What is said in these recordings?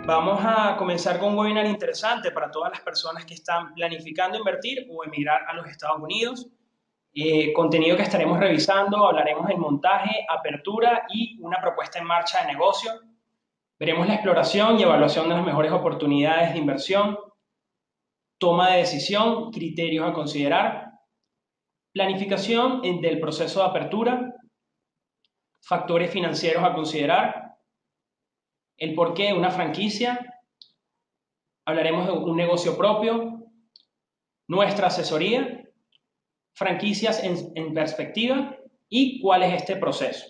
Vamos a comenzar con un webinar interesante para todas las personas que están planificando invertir o emigrar a los Estados Unidos. Contenido que estaremos revisando, hablaremos del montaje, apertura y una propuesta en marcha de negocio. Veremos la exploración y evaluación de las mejores oportunidades de inversión, toma de decisión, criterios a considerar, planificación del proceso de apertura, factores financieros a considerar, el porqué de una franquicia, hablaremos de un negocio propio, nuestra asesoría, franquicias en perspectiva y cuál es este proceso.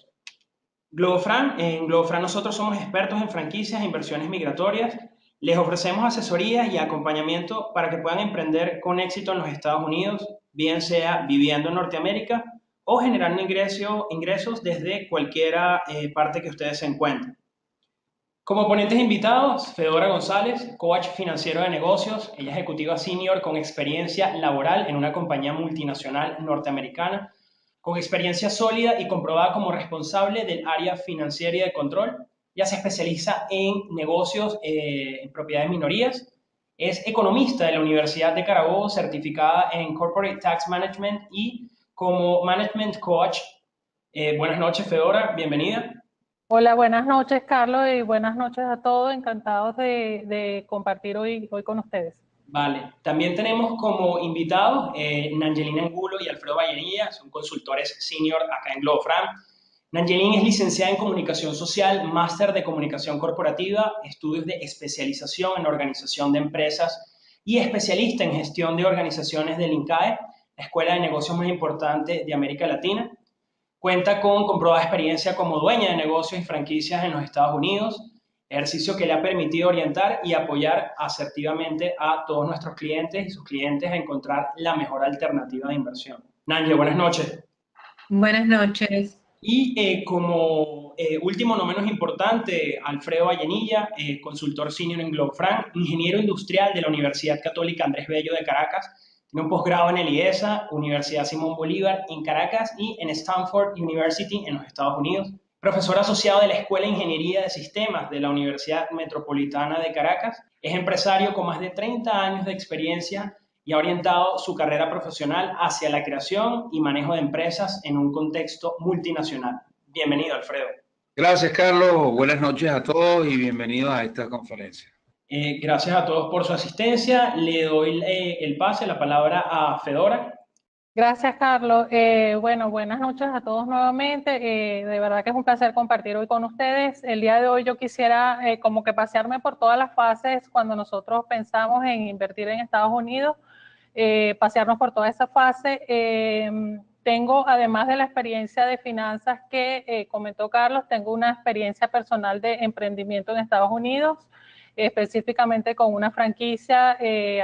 En Globofran nosotros somos expertos en franquicias e inversiones migratorias. Les ofrecemos asesorías y acompañamiento para que puedan emprender con éxito en los Estados Unidos, bien sea viviendo en Norteamérica o generando ingresos desde cualquier parte que ustedes se encuentren. Como ponentes invitados, Fedora González, coach financiero de negocios, ella es ejecutiva senior con experiencia laboral en una compañía multinacional norteamericana, con experiencia sólida y comprobada como responsable del área financiera y de control. Ella se especializa en negocios en propiedad de minorías. Es economista de la Universidad de Carabobo, certificada en Corporate Tax Management y como Management Coach. Buenas noches, Fedora, bienvenida. Hola, buenas noches, Carlos, y buenas noches a todos. Encantados de compartir hoy con ustedes. Vale, también tenemos como invitados Nangelina Angulo y Alfredo Vallenilla, son consultores senior acá en Globofran. Nangelina es licenciada en Comunicación Social, máster de Comunicación Corporativa, estudios de especialización en organización de empresas y especialista en gestión de organizaciones del INCAE, la escuela de negocios más importante de América Latina. Cuenta con comprobada experiencia como dueña de negocios y franquicias en los Estados Unidos, ejercicio que le ha permitido orientar y apoyar asertivamente a todos nuestros clientes y sus clientes a encontrar la mejor alternativa de inversión. Nángel, buenas noches. Buenas noches. Y como último, no menos importante, Alfredo Vallenilla, consultor senior en Globofran, ingeniero industrial de la Universidad Católica Andrés Bello de Caracas, tiene un posgrado en el IESA, Universidad Simón Bolívar en Caracas y en Stanford University en los Estados Unidos. Profesor asociado de la Escuela de Ingeniería de Sistemas de la Universidad Metropolitana de Caracas. Es empresario con más de 30 años de experiencia y ha orientado su carrera profesional hacia la creación y manejo de empresas en un contexto multinacional. Bienvenido, Alfredo. Gracias, Carlos. Buenas noches a todos y bienvenidos a esta conferencia. Gracias a todos por su asistencia. Le doy el pase, la palabra a Fedora. Gracias, Carlos. Bueno, buenas noches a todos nuevamente. De verdad que es un placer compartir hoy con ustedes. El día de hoy yo quisiera como que pasearme por todas las fases cuando nosotros pensamos en invertir en Estados Unidos, pasearnos por toda esa fase. Tengo, además de la experiencia de finanzas que comentó Carlos, tengo una experiencia personal de emprendimiento en Estados Unidos, específicamente con una franquicia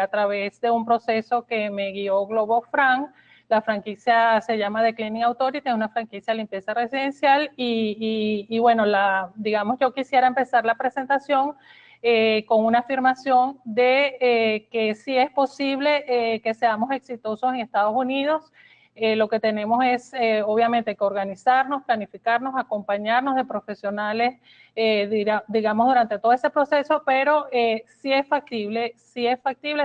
a través de un proceso que me guió Globofran. La franquicia se llama The Cleaning Authority, es una franquicia de limpieza residencial y bueno, digamos, yo quisiera empezar la presentación con una afirmación de que sí es posible que seamos exitosos en Estados Unidos. Lo que tenemos es, obviamente, que organizarnos, planificarnos, acompañarnos de profesionales, digamos, durante todo ese proceso, pero sí es factible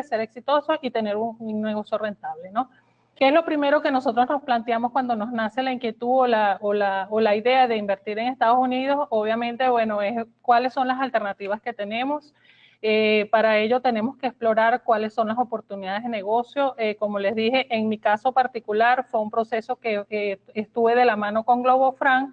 ser exitoso y tener un negocio rentable, ¿no? ¿Qué es lo primero que nosotros nos planteamos cuando nos nace la inquietud o la idea de invertir en Estados Unidos? Obviamente, bueno, es cuáles son las alternativas que tenemos. Para ello tenemos que explorar cuáles son las oportunidades de negocio. Como les dije, en mi caso particular fue un proceso que estuve de la mano con Globofran.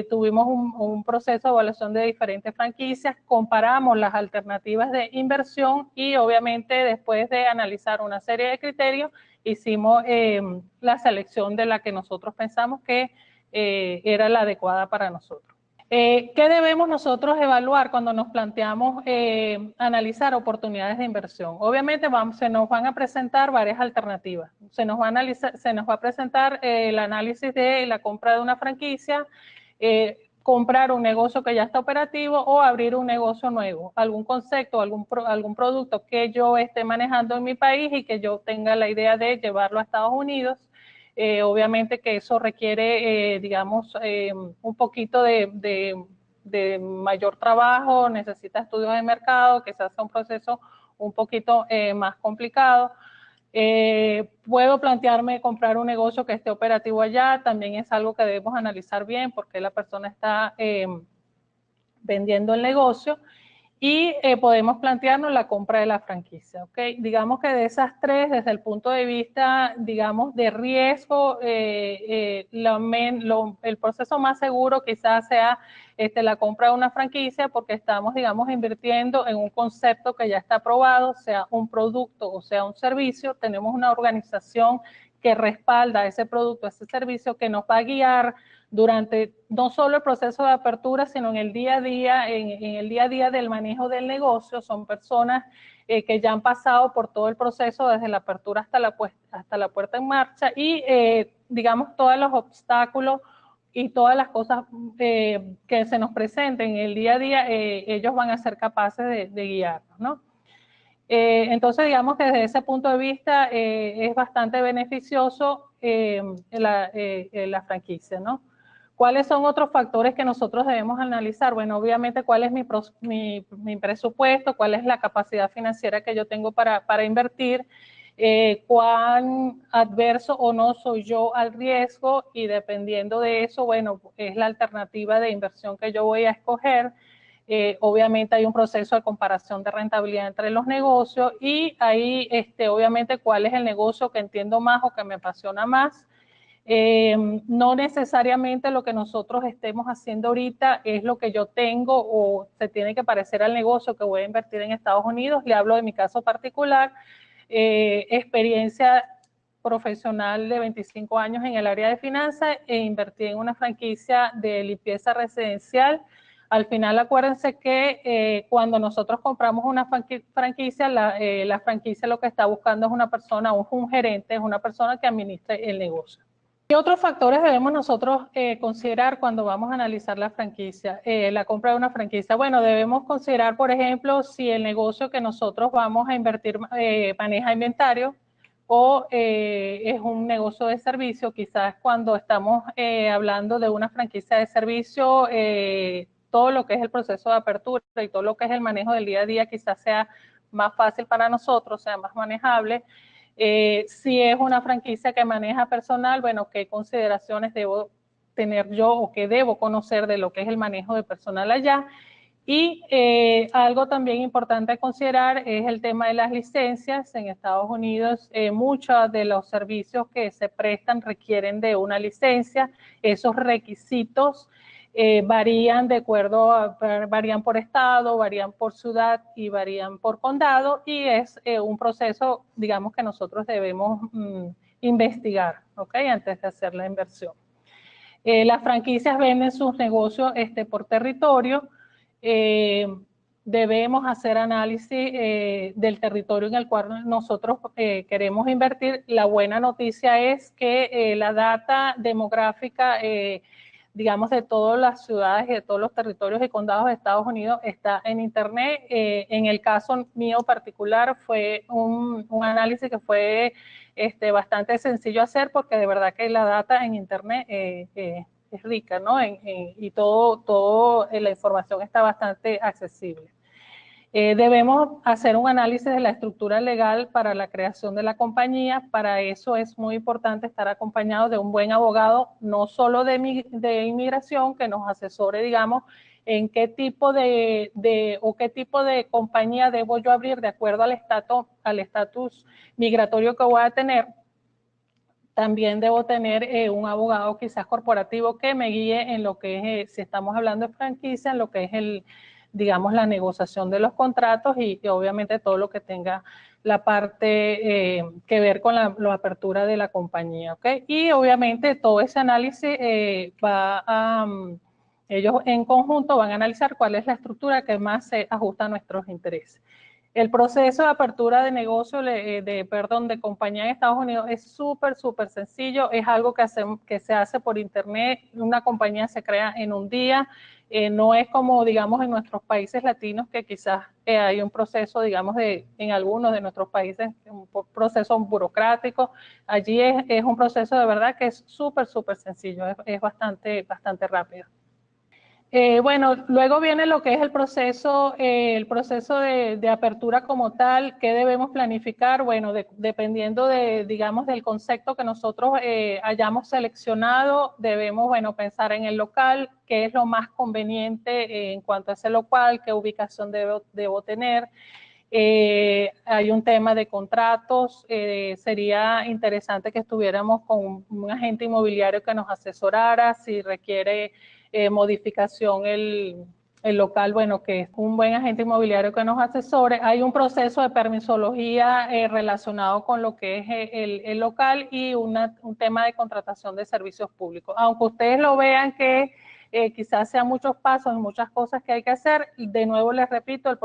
Tuvimos un proceso de evaluación de diferentes franquicias, comparamos las alternativas de inversión y obviamente después de analizar una serie de criterios, hicimos la selección de la que nosotros pensamos que era la adecuada para nosotros. ¿Qué debemos nosotros evaluar cuando nos planteamos analizar oportunidades de inversión? Obviamente se nos van a presentar varias alternativas. Se nos va a presentar el análisis de la compra de una franquicia, comprar un negocio que ya está operativo o abrir un negocio nuevo, algún concepto, algún producto que yo esté manejando en mi país y que yo tenga la idea de llevarlo a Estados Unidos. Obviamente que eso requiere, digamos, un poquito de de mayor trabajo, necesita estudios de mercado, quizás sea un proceso un poquito más complicado. Puedo plantearme comprar un negocio que esté operativo allá, también es algo que debemos analizar bien porque la persona está vendiendo el negocio. Y podemos plantearnos la compra de la franquicia, ¿ok? Digamos que de esas tres, desde el punto de vista, digamos, de riesgo, el proceso más seguro quizás sea la compra de una franquicia porque estamos, digamos, invirtiendo en un concepto que ya está aprobado, sea un producto o sea un servicio, tenemos una organización que respalda ese producto, ese servicio, que nos va a guiar durante no solo el proceso de apertura, sino en el día a día, en el día a día del manejo del negocio. Son personas que ya han pasado por todo el proceso, desde la apertura hasta la puesta en marcha, y digamos todos los obstáculos y todas las cosas que se nos presenten en el día a día, ellos van a ser capaces de guiarnos, ¿no? Entonces, digamos que desde ese punto de vista es bastante beneficioso la franquicia, ¿no? ¿Cuáles son otros factores que nosotros debemos analizar? Bueno, obviamente, ¿cuál es mi presupuesto? ¿Cuál es la capacidad financiera que yo tengo para invertir? ¿Cuán adverso o no soy yo al riesgo? Y dependiendo de eso, bueno, es la alternativa de inversión que yo voy a escoger. Obviamente hay un proceso de comparación de rentabilidad entre los negocios y ahí obviamente cuál es el negocio que entiendo más o que me apasiona más. No necesariamente lo que nosotros estemos haciendo ahorita es lo que yo tengo o se tiene que parecer al negocio que voy a invertir en Estados Unidos. Le hablo de mi caso particular, experiencia profesional de 25 años en el área de finanzas e invertí en una franquicia de limpieza residencial. Al final, acuérdense que cuando nosotros compramos una franquicia, la franquicia lo que está buscando es una persona, un gerente, es una persona que administre el negocio. ¿Qué otros factores debemos nosotros considerar cuando vamos a analizar la franquicia, la compra de una franquicia? Bueno, debemos considerar, por ejemplo, si el negocio que nosotros vamos a invertir maneja inventario o es un negocio de servicio. Quizás cuando estamos hablando de una franquicia de servicio, todo lo que es el proceso de apertura y todo lo que es el manejo del día a día quizás sea más fácil para nosotros, sea más manejable. Si es una franquicia que maneja personal, bueno, ¿qué consideraciones debo tener yo o qué debo conocer de lo que es el manejo de personal allá? Y algo también importante a considerar es el tema de las licencias. En Estados Unidos, muchos de los servicios que se prestan requieren de una licencia. Esos requisitos varían de acuerdo, varían por estado, varían por ciudad y varían por condado, y es un proceso, digamos, que nosotros debemos investigar, ¿ok? Antes de hacer la inversión. Las franquicias venden sus negocios por territorio. Debemos hacer análisis del territorio en el cual nosotros queremos invertir. La buena noticia es que la data demográfica digamos, de todas las ciudades y de todos los territorios y condados de Estados Unidos está en Internet. En el caso mío particular fue un análisis que fue bastante sencillo hacer porque de verdad que la data en Internet es rica, ¿no? Y todo la información está bastante accesible. Debemos hacer un análisis de la estructura legal para la creación de la compañía. Para eso es muy importante estar acompañado de un buen abogado, no solo de inmigración, que nos asesore, digamos, en qué tipo de compañía debo yo abrir de acuerdo al estatus migratorio que voy a tener. También debo tener un abogado quizás corporativo que me guíe en lo que es, si estamos hablando de franquicia, en lo que es digamos, la negociación de los contratos y obviamente todo lo que tenga la parte que ver con la apertura de la compañía, ¿ok? Y obviamente todo ese análisis ellos en conjunto van a analizar cuál es la estructura que más se ajusta a nuestros intereses. El proceso de apertura de negocio, de compañía en Estados Unidos es súper sencillo. Es algo que se hace por internet. Una compañía se crea en un día. No es como, digamos, en nuestros países latinos, que quizás hay un proceso, digamos, en algunos de nuestros países, un proceso burocrático. Allí es un proceso de verdad que es súper sencillo. Es bastante rápido. Bueno, luego viene lo que es el proceso de apertura como tal. ¿Qué debemos planificar? Bueno, dependiendo digamos, del concepto que nosotros hayamos seleccionado, debemos, bueno, pensar en el local, qué es lo más conveniente en cuanto a ese local, qué ubicación debo tener. Hay un tema de contratos, sería interesante que estuviéramos con un agente inmobiliario que nos asesorara si requiere modificación el local, bueno, que es un buen agente inmobiliario que nos asesore. Hay un proceso de permisología relacionado con lo que es el local y un tema de contratación de servicios públicos. Aunque ustedes lo vean que quizás sean muchos pasos y muchas cosas que hay que hacer, de nuevo les repito, los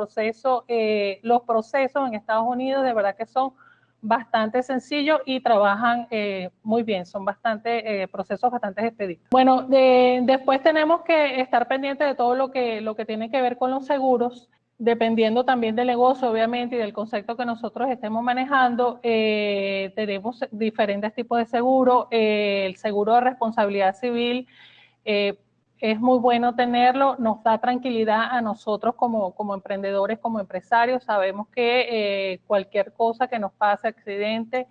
procesos en Estados Unidos de verdad que son bastante sencillos y trabajan muy bien, son procesos bastante expeditos. Bueno, después tenemos que estar pendientes de todo lo que tiene que ver con los seguros, dependiendo también del negocio, obviamente, y del concepto que nosotros estemos manejando. Tenemos diferentes tipos de seguro. El seguro de responsabilidad civil es muy bueno tenerlo, nos da tranquilidad a nosotros como emprendedores, como empresarios. Sabemos que cualquier cosa que nos pase, accidente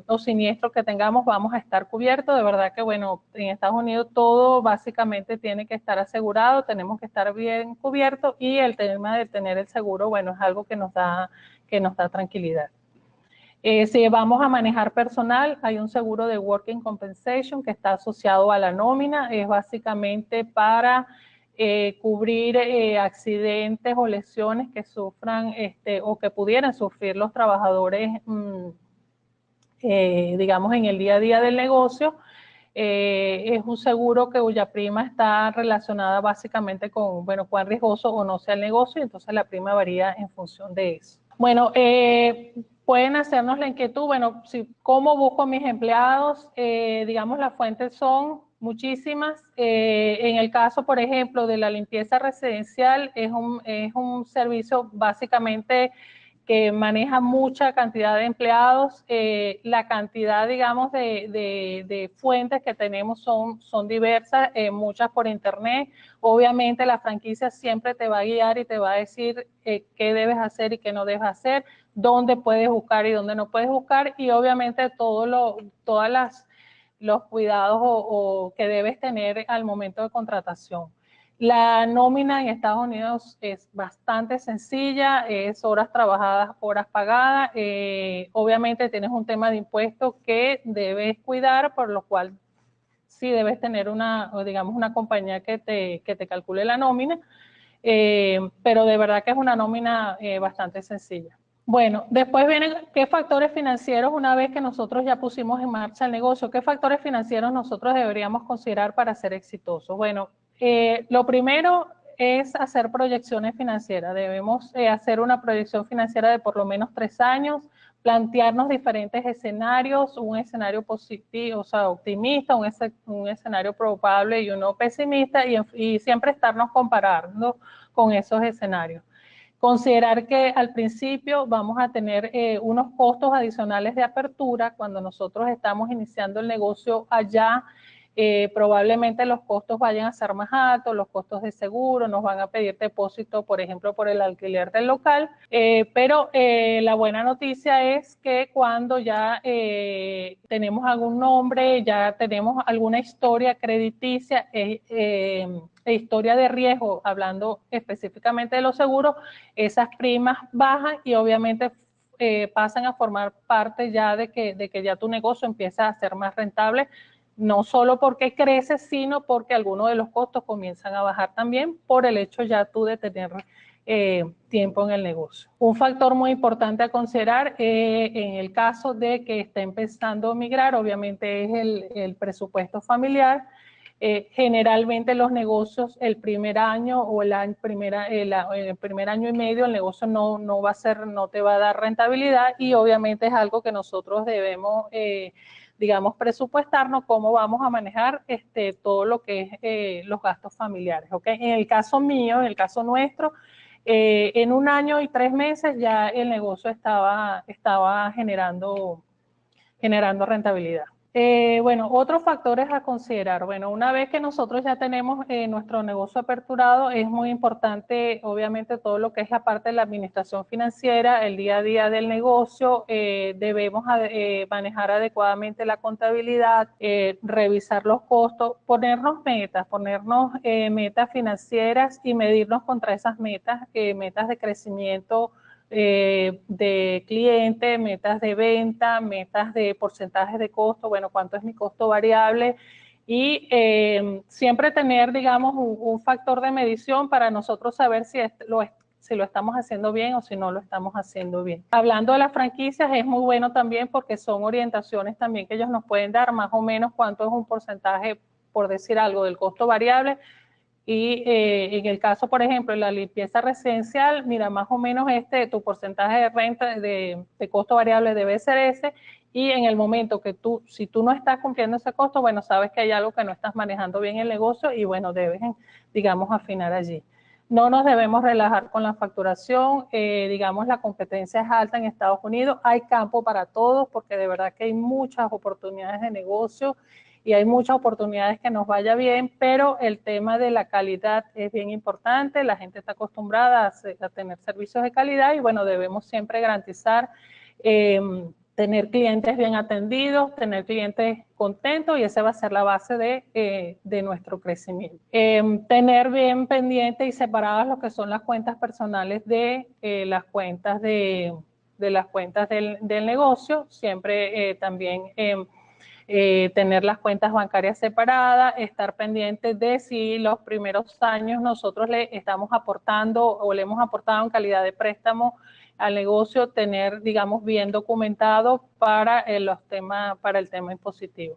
o siniestro que tengamos, vamos a estar cubiertos. De verdad que, bueno, en Estados Unidos todo básicamente tiene que estar asegurado, tenemos que estar bien cubiertos, y el tema de tener el seguro, bueno, es algo que nos da tranquilidad. Si vamos a manejar personal, hay un seguro de Working Compensation que está asociado a la nómina. Es básicamente para cubrir accidentes o lesiones que sufran o que pudieran sufrir los trabajadores, digamos, en el día a día del negocio. Es un seguro cuya prima está relacionada básicamente con, bueno, cuán riesgoso o no sea el negocio, y entonces la prima varía en función de eso. Bueno, pueden hacernos la inquietud, bueno, ¿cómo busco a mis empleados? Digamos, las fuentes son muchísimas. En el caso, por ejemplo, de la limpieza residencial, es un servicio básicamente que maneja mucha cantidad de empleados. La cantidad, digamos, de fuentes que tenemos son diversas, muchas por internet. Obviamente la franquicia siempre te va a guiar y te va a decir qué debes hacer y qué no debes hacer, dónde puedes buscar y dónde no puedes buscar, y obviamente los cuidados que debes tener al momento de contratación. La nómina en Estados Unidos es bastante sencilla, es horas trabajadas, horas pagadas. Obviamente tienes un tema de impuestos que debes cuidar, por lo cual sí debes tener digamos, una compañía que te calcule la nómina, pero de verdad que es una nómina bastante sencilla. Bueno, después vienen qué factores financieros, una vez que nosotros ya pusimos en marcha el negocio, qué factores financieros nosotros deberíamos considerar para ser exitosos. Bueno, lo primero es hacer proyecciones financieras. Debemos hacer una proyección financiera de por lo menos 3 años, plantearnos diferentes escenarios, un escenario positivo, o sea, optimista, un escenario probable y uno pesimista, y siempre estarnos comparando con esos escenarios. Considerar que al principio vamos a tener unos costos adicionales de apertura. Cuando nosotros estamos iniciando el negocio allá, probablemente los costos vayan a ser más altos, los costos de seguro, nos van a pedir depósito, por ejemplo, por el alquiler del local, pero la buena noticia es que cuando ya tenemos algún nombre, ya tenemos alguna historia crediticia, historia de riesgo, hablando específicamente de los seguros, esas primas bajan y obviamente pasan a formar parte ya de que ya tu negocio empieza a ser más rentable, no solo porque crece, sino porque algunos de los costos comienzan a bajar también por el hecho ya tú de tener tiempo en el negocio. Un factor muy importante a considerar en el caso de que esté empezando a migrar, obviamente es el presupuesto familiar. Generalmente los negocios el primer año o el primer año y medio el negocio no te va a dar rentabilidad, y obviamente es algo que nosotros debemos digamos, presupuestarnos cómo vamos a manejar todo lo que es los gastos familiares, ¿ok? En el caso mío, en el caso nuestro, en 1 año y 3 meses ya el negocio estaba generando rentabilidad. Bueno, otros factores a considerar. Bueno, una vez que nosotros ya tenemos nuestro negocio aperturado, es muy importante, obviamente, todo lo que es la parte de la administración financiera, el día a día del negocio. Debemos manejar adecuadamente la contabilidad, revisar los costos, ponernos metas financieras y medirnos contra esas metas de crecimiento de cliente, metas de venta, metas de porcentajes de costo, bueno, cuánto es mi costo variable y siempre tener, digamos, un factor de medición para nosotros saber si lo estamos haciendo bien o si no lo estamos haciendo bien. Hablando de las franquicias, es muy bueno también porque son orientaciones también que ellos nos pueden dar más o menos cuánto es un porcentaje, por decir algo, del costo variable. Y en el caso, por ejemplo, de la limpieza residencial, mira, más o menos tu porcentaje de renta, de costo variable debe ser ese, y en el momento que si tú no estás cumpliendo ese costo, bueno, sabes que hay algo que no estás manejando bien el negocio y bueno, debes, digamos, afinar allí. No nos debemos relajar con la facturación, digamos, la competencia es alta en Estados Unidos, hay campo para todos porque de verdad que hay muchas oportunidades de negocio y hay muchas oportunidades que nos vaya bien, pero el tema de la calidad es bien importante, la gente está acostumbrada a tener servicios de calidad y bueno, debemos siempre garantizar tener clientes bien atendidos, tener clientes contentos y esa va a ser la base de nuestro crecimiento. Tener bien pendientes y separadas lo que son las cuentas personales de las cuentas las cuentas del negocio, siempre también tener las cuentas bancarias separadas, estar pendientes de si los primeros años nosotros le estamos aportando o le hemos aportado en calidad de préstamo al negocio, tener, digamos, bien documentado para el tema impositivo.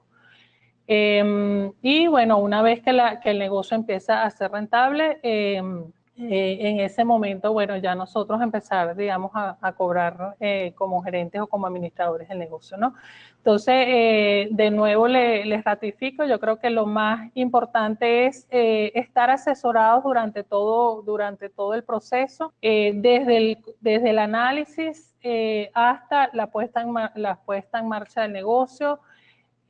Y bueno, una vez que el negocio empieza a ser rentable, en ese momento, bueno, ya nosotros empezar, digamos, a cobrar como gerentes o como administradores del negocio, ¿no? Entonces, de nuevo les ratifico, yo creo que lo más importante es estar asesorados durante todo el proceso, desde el análisis hasta la puesta en marcha del negocio,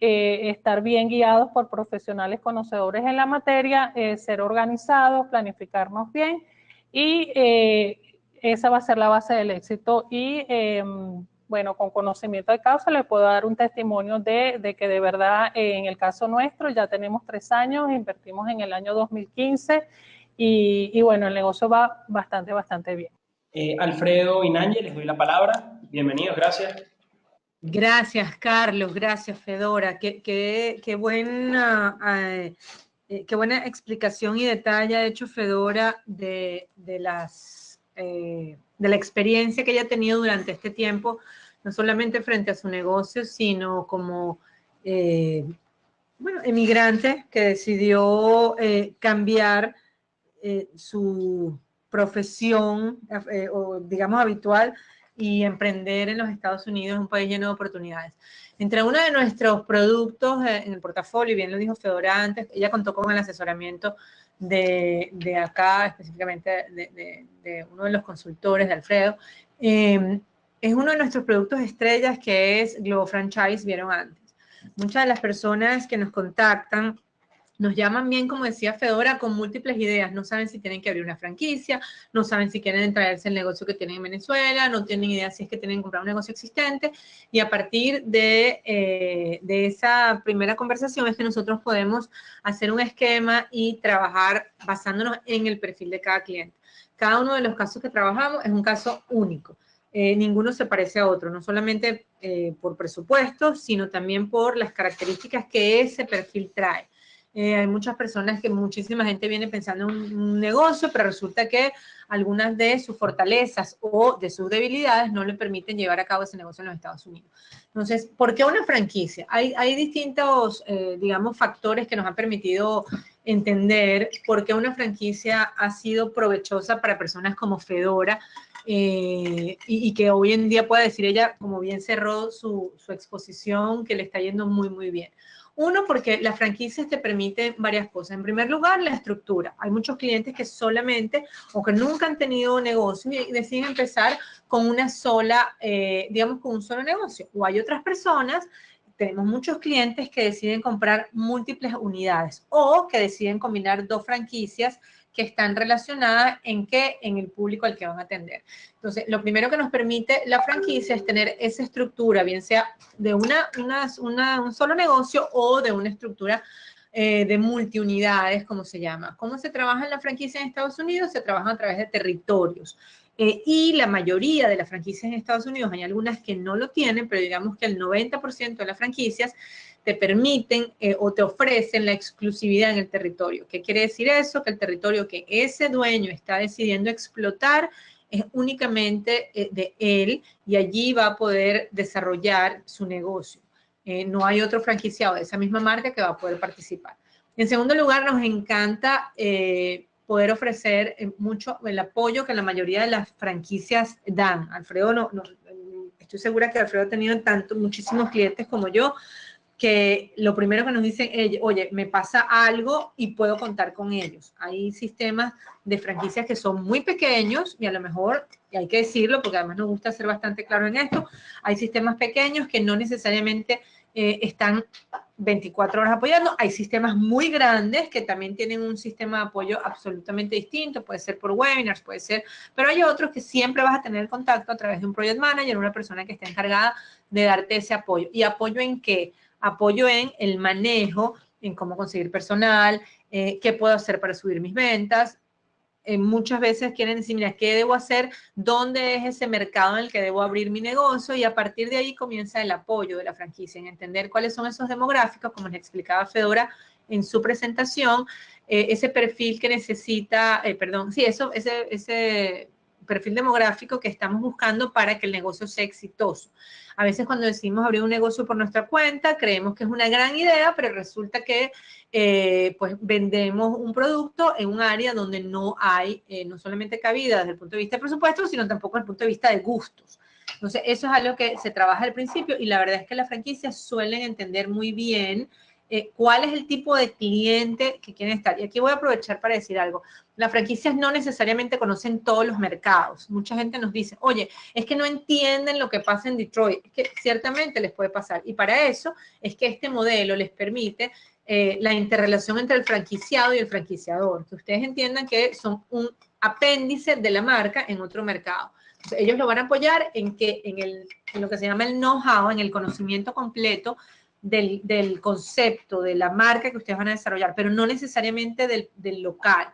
estar bien guiados por profesionales conocedores en la materia, ser organizados, planificarnos bien y esa va a ser la base del éxito. Y bueno, con conocimiento de causa les puedo dar un testimonio de que de verdad en el caso nuestro ya tenemos 3 años, invertimos en el año 2015 y bueno, el negocio va bastante bien. Alfredo y Nángel, les doy la palabra. Bienvenidos, gracias. Gracias, Carlos. Gracias, Fedora. Qué buena explicación y detalle ha hecho Fedora de la experiencia que ella ha tenido durante este tiempo, no solamente frente a su negocio, sino como emigrante que decidió cambiar su profesión, o digamos habitual, y emprender en los Estados Unidos, un país lleno de oportunidades. Entre uno de nuestros productos en el portafolio, y bien lo dijo Fedora antes, ella contó con el asesoramiento de acá, específicamente de uno de los consultores, de Alfredo. Es uno de nuestros productos estrellas que es Globo Franchise, vieron antes. Muchas de las personas que nos contactan nos llaman bien, como decía Fedora, con múltiples ideas. No saben si tienen que abrir una franquicia, no saben si quieren traerse el negocio que tienen en Venezuela, no tienen idea si es que tienen que comprar un negocio existente. Y a partir de esa primera conversación es que nosotros podemos hacer un esquema y trabajar basándonos en el perfil de cada cliente. Cada uno de los casos que trabajamos es un caso único. Ninguno se parece a otro, no solamente por presupuesto, sino también por las características que ese perfil trae. Hay muchas personas muchísima gente viene pensando en un negocio, pero resulta que algunas de sus fortalezas o de sus debilidades no le permiten llevar a cabo ese negocio en los Estados Unidos. Entonces, ¿por qué una franquicia? Hay distintos, digamos, factores que nos han permitido entender por qué una franquicia ha sido provechosa para personas como Fedora, y que hoy en día puede decir ella, como bien cerró su exposición, que le está yendo muy, muy bien. Uno, porque las franquicias te permiten varias cosas. En primer lugar, la estructura. Hay muchos clientes que solamente o que nunca han tenido negocios y deciden empezar con una sola, digamos, con un solo negocio. O hay otras personas, tenemos muchos clientes que deciden comprar múltiples unidades o que deciden combinar 2 franquicias que están relacionadas en el público al que van a atender. Entonces, lo primero que nos permite la franquicia es tener esa estructura, bien sea de un solo negocio o de una estructura de multiunidades, como se llama. ¿Cómo se trabaja en la franquicia en Estados Unidos? Se trabaja a través de territorios. Y la mayoría de las franquicias en Estados Unidos, hay algunas que no lo tienen, pero digamos que el 90% de las franquicias te permiten o te ofrecen la exclusividad en el territorio. ¿Qué quiere decir eso? Que el territorio que ese dueño está decidiendo explotar es únicamente de él y allí va a poder desarrollar su negocio. No hay otro franquiciado de esa misma marca que va a poder participar. En segundo lugar, nos encanta poder ofrecer mucho el apoyo que la mayoría de las franquicias dan. Alfredo, estoy segura que Alfredo ha tenido muchísimos clientes como yo, que lo primero que nos dicen, oye, me pasa algo y puedo contar con ellos. Hay sistemas de franquicias que son muy pequeños y a lo mejor, y hay que decirlo porque además nos gusta ser bastante claro en esto, hay sistemas pequeños que no necesariamente están 24 horas apoyando. Hay sistemas muy grandes que también tienen un sistema de apoyo absolutamente distinto, puede ser por webinars, puede ser, pero hay otros que siempre vas a tener contacto a través de un project manager, una persona que esté encargada de darte ese apoyo. ¿Y apoyo en qué? Apoyo en el manejo, en cómo conseguir personal, qué puedo hacer para subir mis ventas. Muchas veces quieren decir, mira, ¿qué debo hacer? ¿Dónde es ese mercado en el que debo abrir mi negocio? Y a partir de ahí comienza el apoyo de la franquicia, en entender cuáles son esos demográficos, como les explicaba Fedora en su presentación, ese perfil que necesita, ese perfil demográfico que estamos buscando para que el negocio sea exitoso. A veces cuando decidimos abrir un negocio por nuestra cuenta, creemos que es una gran idea, pero resulta que pues vendemos un producto en un área donde no hay no solamente cabida desde el punto de vista de presupuesto, sino tampoco desde el punto de vista de gustos. Entonces, eso es algo que se trabaja al principio y la verdad es que las franquicias suelen entender muy bien cuál es el tipo de cliente que quieren estar. Y aquí voy a aprovechar para decir algo. Las franquicias no necesariamente conocen todos los mercados. Mucha gente nos dice, oye, es que no entienden lo que pasa en Detroit. Es que ciertamente les puede pasar. Y para eso es que este modelo les permite la interrelación entre el franquiciado y el franquiciador. Que ustedes entiendan que son un apéndice de la marca en otro mercado. Entonces, ellos lo van a apoyar en lo que se llama el know-how, en el conocimiento completo del concepto, de la marca que ustedes van a desarrollar, pero no necesariamente del local.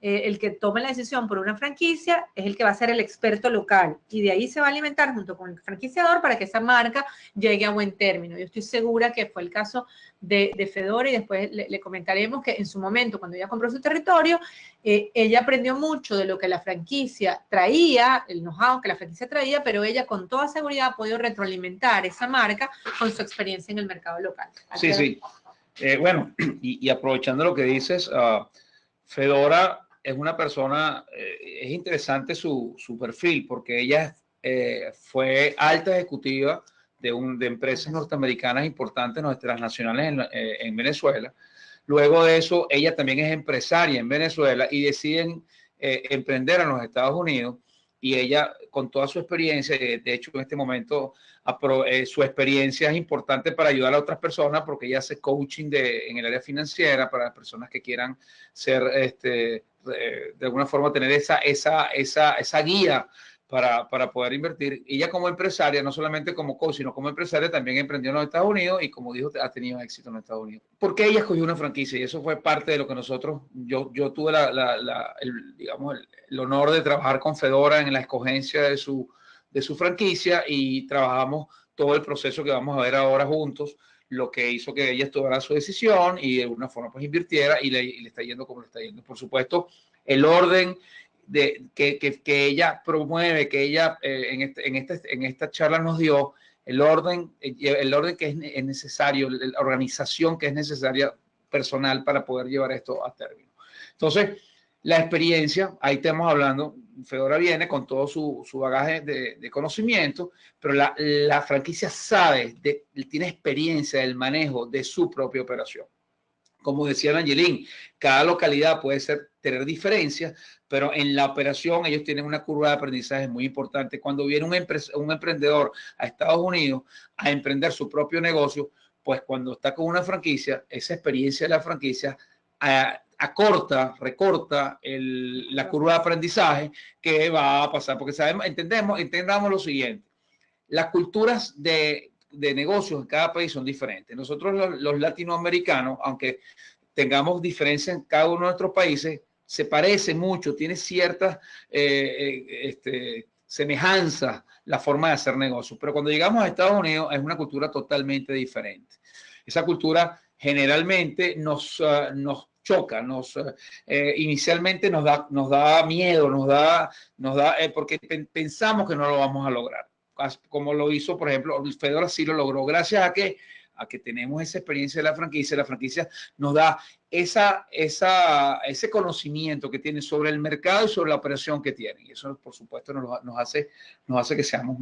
El que tome la decisión por una franquicia es el que va a ser el experto local y de ahí se va a alimentar junto con el franquiciador para que esa marca llegue a buen término. Yo estoy segura que fue el caso de Fedora y después le comentaremos que en su momento, cuando ella compró su territorio, ella aprendió mucho de lo que la franquicia traía, el know-how que la franquicia traía, pero ella con toda seguridad ha podido retroalimentar esa marca con su experiencia en el mercado local. Sí, sí. Bueno, y aprovechando lo que dices, Fedora es una persona, es interesante su perfil, porque ella fue alta ejecutiva de empresas norteamericanas importantes, transnacionales en Venezuela. Luego de eso, ella también es empresaria en Venezuela y deciden emprender en los Estados Unidos. Y ella, con toda su experiencia, de hecho en este momento su experiencia es importante para ayudar a otras personas porque ella hace coaching en el área financiera para las personas que quieran ser, de alguna forma, tener esa guía para poder invertir. Ella como empresaria, no solamente como coach, sino como empresaria, también emprendió en los Estados Unidos y, como dijo, ha tenido éxito en los Estados Unidos. ¿Por qué ella escogió una franquicia? Y eso fue parte de lo que yo tuve el honor de trabajar con Fedora en la escogencia de su franquicia y trabajamos todo el proceso que vamos a ver ahora juntos, lo que hizo que ella tomara su decisión y de alguna forma pues invirtiera y le está yendo como le está yendo. Por supuesto, el orden que ella promueve, que ella en esta charla nos dio, el orden que es necesario, la organización que es necesaria personal para poder llevar esto a término. Entonces, la experiencia, ahí estamos hablando, Fedora viene con todo su bagaje de conocimiento, pero la franquicia tiene experiencia del manejo de su propia operación. Como decía Angelín, cada localidad puede tener diferencias, pero en la operación ellos tienen una curva de aprendizaje muy importante. Cuando viene un emprendedor a Estados Unidos a emprender su propio negocio, pues cuando está con una franquicia, esa experiencia de la franquicia recorta la curva de aprendizaje que va a pasar, porque entendamos lo siguiente, las culturas de negocios en cada país son diferentes. Nosotros los latinoamericanos, aunque tengamos diferencias en cada uno de nuestros países, se parece mucho, tiene ciertas semejanzas la forma de hacer negocios, pero cuando llegamos a Estados Unidos es una cultura totalmente diferente. Esa cultura generalmente nos choca, inicialmente nos da miedo, porque pensamos que no lo vamos a lograr, como lo hizo, por ejemplo, Fedora sí lo logró, gracias a que tenemos esa experiencia de la franquicia nos da ese conocimiento que tiene sobre el mercado y sobre la operación que tiene. Y eso, por supuesto, nos hace que seamos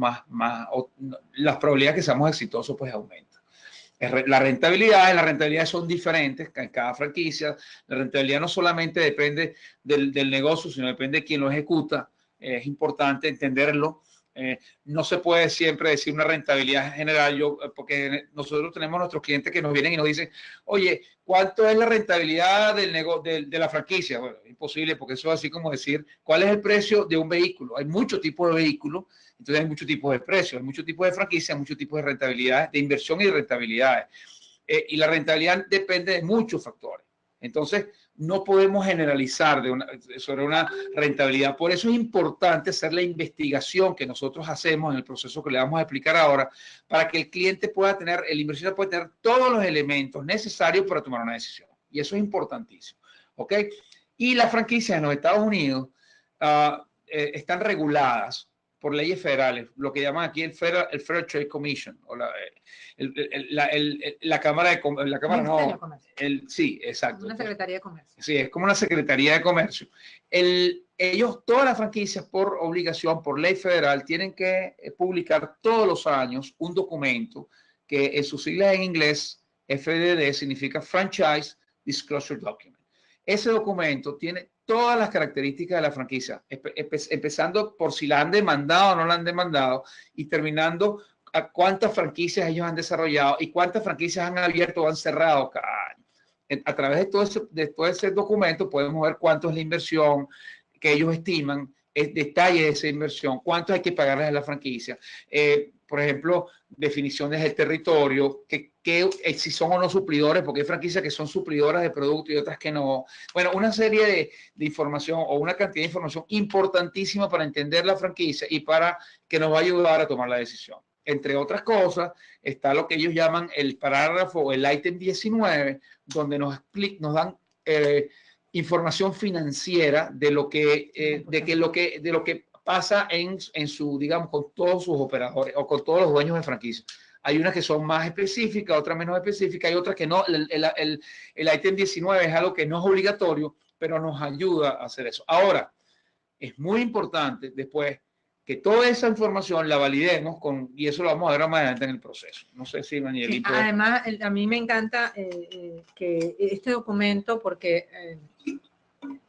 las probabilidades de que seamos exitosos, pues aumentan. Las rentabilidades son diferentes en cada franquicia. La rentabilidad no solamente depende del negocio, sino depende de quién lo ejecuta. Es importante entenderlo. No se puede siempre decir una rentabilidad general, porque nosotros tenemos nuestros clientes que nos vienen y nos dicen, oye, ¿cuánto es la rentabilidad de la franquicia? Bueno, es imposible, porque eso es así como decir, ¿cuál es el precio de un vehículo? Hay muchos tipos de vehículos, entonces hay muchos tipos de precios, hay muchos tipos de franquicias, muchos tipos de rentabilidades, de inversión y de rentabilidades. Y la rentabilidad depende de muchos factores. Entonces, no podemos generalizar sobre una rentabilidad. Por eso es importante hacer la investigación que nosotros hacemos en el proceso que le vamos a explicar ahora, para que el cliente el inversionista pueda tener todos los elementos necesarios para tomar una decisión. Y eso es importantísimo. ¿Ok? Y las franquicias en los Estados Unidos están reguladas por leyes federales, lo que llaman aquí el Federal Trade Commission, o la Cámara de Comercio. Sí, exacto. Una Secretaría de Comercio. Sí, es como una Secretaría de Comercio. Todas las franquicias, por obligación, por ley federal, tienen que publicar todos los años un documento que en sus siglas en inglés, FDD, significa Franchise Disclosure Document. Ese documento tiene todas las características de la franquicia, empezando por si la han demandado o no la han demandado y terminando a cuántas franquicias ellos han desarrollado y cuántas franquicias han abierto o han cerrado cada año. A través de todo ese documento podemos ver cuánto es la inversión que ellos estiman, el detalle de esa inversión, cuánto hay que pagarles a la franquicia. Por ejemplo, definiciones del territorio, si son o no suplidores, porque hay franquicias que son suplidoras de productos y otras que no. Bueno, una serie de información o una cantidad de información importantísima para entender la franquicia y para que nos va a ayudar a tomar la decisión. Entre otras cosas, está lo que ellos llaman el parágrafo o el ítem 19, donde nos dan información financiera de lo que pasa en su, digamos, con todos sus operadores o con todos los dueños de franquicia. Hay unas que son más específicas, otras menos específicas, hay otras que no. El ítem 19 es algo que no es obligatorio, pero nos ayuda a hacer eso. Ahora, es muy importante después que toda esa información la validemos y eso lo vamos a ver más adelante en el proceso. No sé si Danielito... Sí, además, a mí me encanta que este documento, porque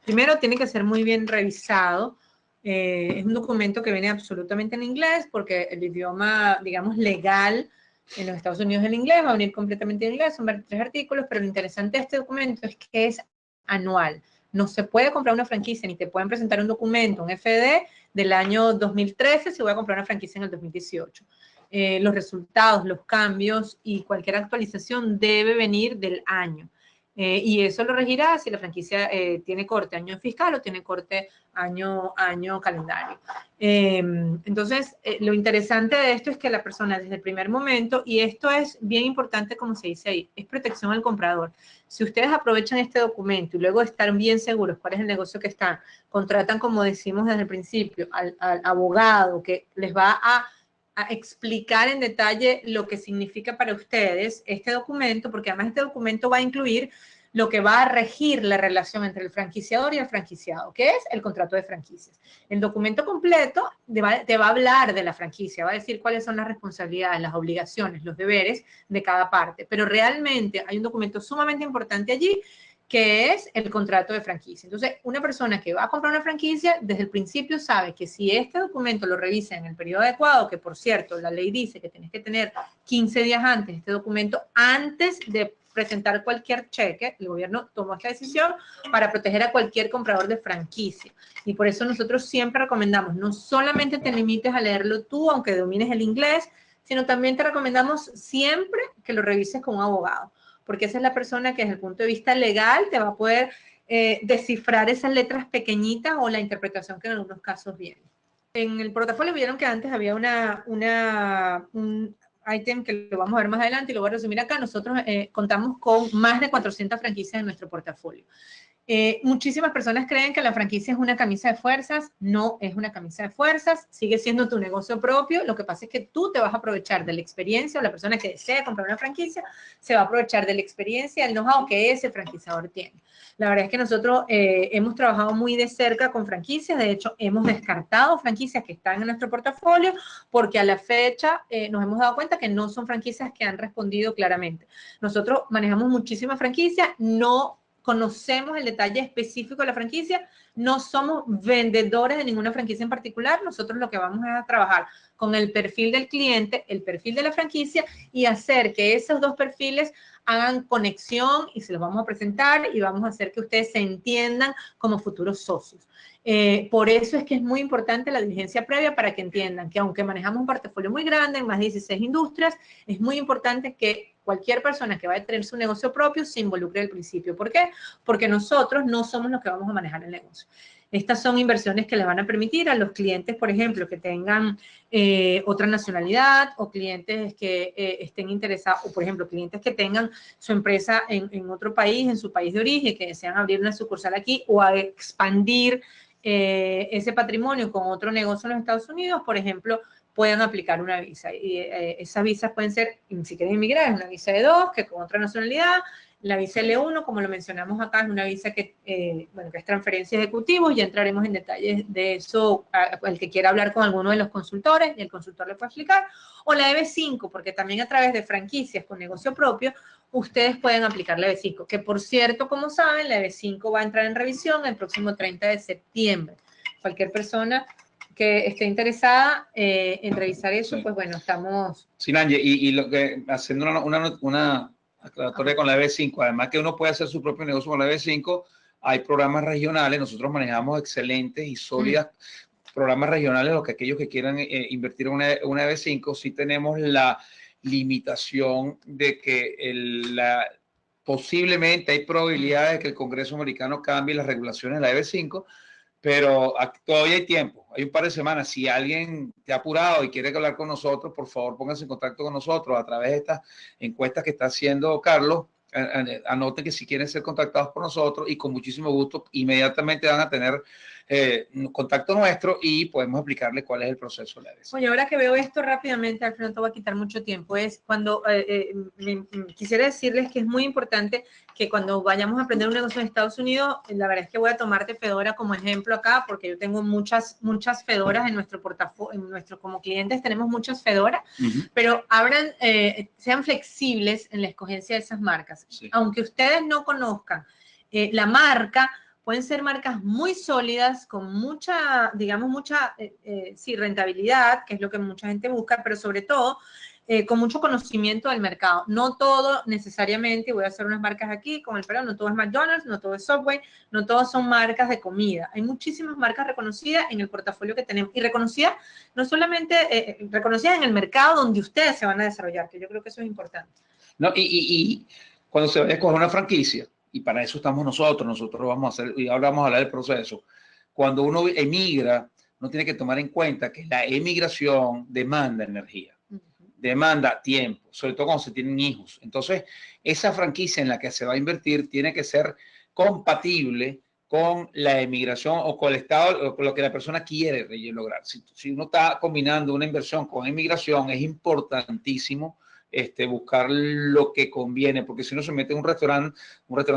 primero tiene que ser muy bien revisado. Es un documento que viene absolutamente en inglés, porque el idioma, digamos, legal en los Estados Unidos es el inglés, va a venir completamente en inglés, son 23 artículos, pero lo interesante de este documento es que es anual. No se puede comprar una franquicia, ni te pueden presentar un documento, un FD del año 2013 si voy a comprar una franquicia en el 2018. Los resultados, los cambios y cualquier actualización debe venir del año. Y eso lo regirá si la franquicia tiene corte año fiscal o tiene corte año calendario. Entonces, lo interesante de esto es que la persona desde el primer momento, y esto es bien importante como se dice ahí, es protección al comprador. Si ustedes aprovechan este documento y luego están bien seguros cuál es el negocio que están, contratan, como decimos desde el principio, al abogado que les va a explicar en detalle lo que significa para ustedes este documento, porque además este documento va a incluir lo que va a regir la relación entre el franquiciador y el franquiciado, que es el contrato de franquicias. El documento completo te va a hablar de la franquicia, va a decir cuáles son las responsabilidades, las obligaciones, los deberes de cada parte, pero realmente hay un documento sumamente importante allí que es el contrato de franquicia. Entonces, una persona que va a comprar una franquicia, desde el principio sabe que si este documento lo revisa en el periodo adecuado, que por cierto, la ley dice que tienes que tener 15 días antes este documento, antes de presentar cualquier cheque, el gobierno tomó esta decisión para proteger a cualquier comprador de franquicia. Y por eso nosotros siempre recomendamos, no solamente te limites a leerlo tú, aunque domines el inglés, sino también te recomendamos siempre que lo revises con un abogado, porque esa es la persona que desde el punto de vista legal te va a poder descifrar esas letras pequeñitas o la interpretación que en algunos casos viene. En el portafolio vieron que antes había un ítem que lo vamos a ver más adelante y lo voy a resumir acá. Nosotros contamos con más de 400 franquicias en nuestro portafolio. Muchísimas personas creen que la franquicia es una camisa de fuerzas. No es una camisa de fuerzas, sigue siendo tu negocio propio. Lo que pasa es que tú te vas a aprovechar de la experiencia, o la persona que desea comprar una franquicia se va a aprovechar de la experiencia, el know-how que ese franquiciador tiene. La verdad es que nosotros hemos trabajado muy de cerca con franquicias. De hecho, hemos descartado franquicias que están en nuestro portafolio porque a la fecha nos hemos dado cuenta que no son franquicias que han respondido claramente. Nosotros manejamos muchísimas franquicias, no conocemos el detalle específico de la franquicia, no somos vendedores de ninguna franquicia en particular. Nosotros lo que vamos a trabajar con el perfil del cliente, el perfil de la franquicia, y hacer que esos dos perfiles hagan conexión, y se los vamos a presentar y vamos a hacer que ustedes se entiendan como futuros socios. Por eso es que es muy importante la diligencia previa, para que entiendan que aunque manejamos un portafolio muy grande en más de 16 industrias, es muy importante que cualquier persona que vaya a tener su negocio propio se involucre al principio. ¿Por qué? Porque nosotros no somos los que vamos a manejar el negocio. Estas son inversiones que les van a permitir a los clientes, por ejemplo, que tengan otra nacionalidad, o clientes que estén interesados, o por ejemplo, clientes que tengan su empresa en otro país, en su país de origen, que desean abrir una sucursal aquí o a expandir ese patrimonio con otro negocio en los Estados Unidos, por ejemplo, puedan aplicar una visa. Y esas visas pueden ser, si quieren inmigrar, es una visa de 2, que con otra nacionalidad. La visa L1, como lo mencionamos acá, es una visa que, bueno, que es transferencia de ejecutivos. Ya entraremos en detalles de eso, el que quiera hablar con alguno de los consultores, y el consultor le puede explicar. O la EB5, porque también a través de franquicias con negocio propio, ustedes pueden aplicar la EB5, que por cierto, como saben, la EB5 va a entrar en revisión el próximo 30 de septiembre. Cualquier persona que esté interesada en revisar eso, sí, pues bueno, estamos... Sí, Nancy, y lo que, haciendo una aclaratoria con la EB5, además que uno puede hacer su propio negocio con la EB5, hay programas regionales. Nosotros manejamos excelentes y sólidas programas regionales, los que aquellos que quieran invertir en una EB5, sí tenemos la limitación de que posiblemente hay probabilidades de que el Congreso americano cambie las regulaciones de la EB5, pero todavía hay tiempo, hay un par de semanas. Si alguien te ha apurado y quiere hablar con nosotros, por favor pónganse en contacto con nosotros a través de estas encuestas que está haciendo Carlos. Anoten que si quieren ser contactados por nosotros, y con muchísimo gusto inmediatamente van a tener contacto nuestro y podemos explicarles cuál es el proceso. Oye, ahora que veo esto rápidamente, Alfredo, no te voy a quitar mucho tiempo, es cuando quisiera decirles que es muy importante que cuando vayamos a aprender un negocio en Estados Unidos, la verdad es que voy a tomarte Fedora como ejemplo acá, porque yo tengo muchas Fedoras en nuestro portafolio, como clientes tenemos muchas Fedoras, pero sean flexibles en la escogencia de esas marcas. Sí. Aunque ustedes no conozcan la marca, pueden ser marcas muy sólidas, con mucha, digamos, sí, rentabilidad, que es lo que mucha gente busca, pero sobre todo con mucho conocimiento del mercado. No todo necesariamente, voy a hacer unas marcas aquí, como el perdón, no todo es McDonald's, no todo es Subway, no todos son marcas de comida. Hay muchísimas marcas reconocidas en el portafolio que tenemos, y reconocidas no solamente, reconocidas en el mercado donde ustedes se van a desarrollar, que yo creo que eso es importante. No, y cuando se vaya a escoger una franquicia, y para eso estamos nosotros vamos a hacer, y ahora vamos a hablar del proceso. Cuando uno emigra, uno tiene que tomar en cuenta que la emigración demanda energía, demanda tiempo, sobre todo cuando se tienen hijos. Entonces, esa franquicia en la que se va a invertir tiene que ser compatible con la emigración o con el estado, o con lo que la persona quiere lograr. Si uno está combinando una inversión con emigración, es importantísimo buscar lo que conviene, porque si uno se mete en un restaurante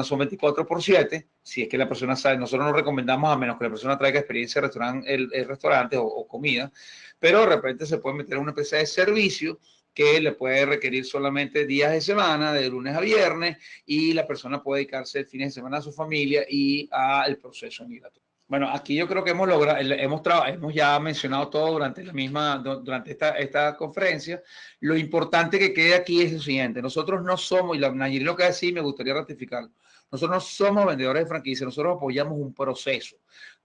son 24/7, si es que la persona sabe. Nosotros no recomendamos, a menos que la persona traiga experiencia de restaurante o comida, pero de repente se puede meter en una empresa de servicio que le puede requerir solamente días de semana, de lunes a viernes, y la persona puede dedicarse el fin de semana a su familia y al proceso migratorio. Bueno, aquí yo creo que hemos logrado, hemos ya mencionado todo durante esta conferencia. Lo importante que quede aquí es lo siguiente: nosotros no somos, y la Nayeli lo que decía, me gustaría ratificarlo, nosotros no somos vendedores de franquicia, nosotros apoyamos un proceso.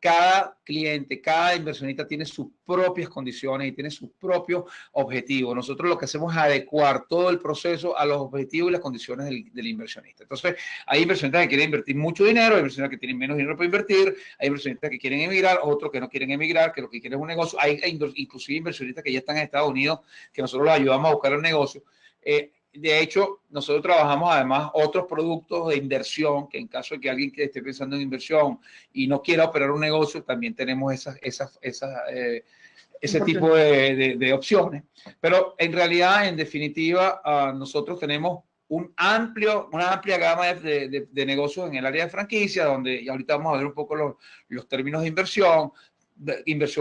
Cada cliente, cada inversionista tiene sus propias condiciones y tiene sus propios objetivos. Nosotros lo que hacemos es adecuar todo el proceso a los objetivos y las condiciones del inversionista. Entonces, hay inversionistas que quieren invertir mucho dinero, hay inversionistas que tienen menos dinero para invertir, hay inversionistas que quieren emigrar, otros que no quieren emigrar, que lo que quieren es un negocio. Hay inclusive inversionistas que ya están en Estados Unidos, que nosotros los ayudamos a buscar el negocio. De hecho, nosotros trabajamos además otros productos de inversión, que en caso de que alguien que esté pensando en inversión y no quiera operar un negocio, también tenemos ese tipo de opciones. Pero en realidad, en definitiva, nosotros tenemos una amplia gama de negocios en el área de franquicia, donde y ahorita vamos a ver un poco los términos de inversión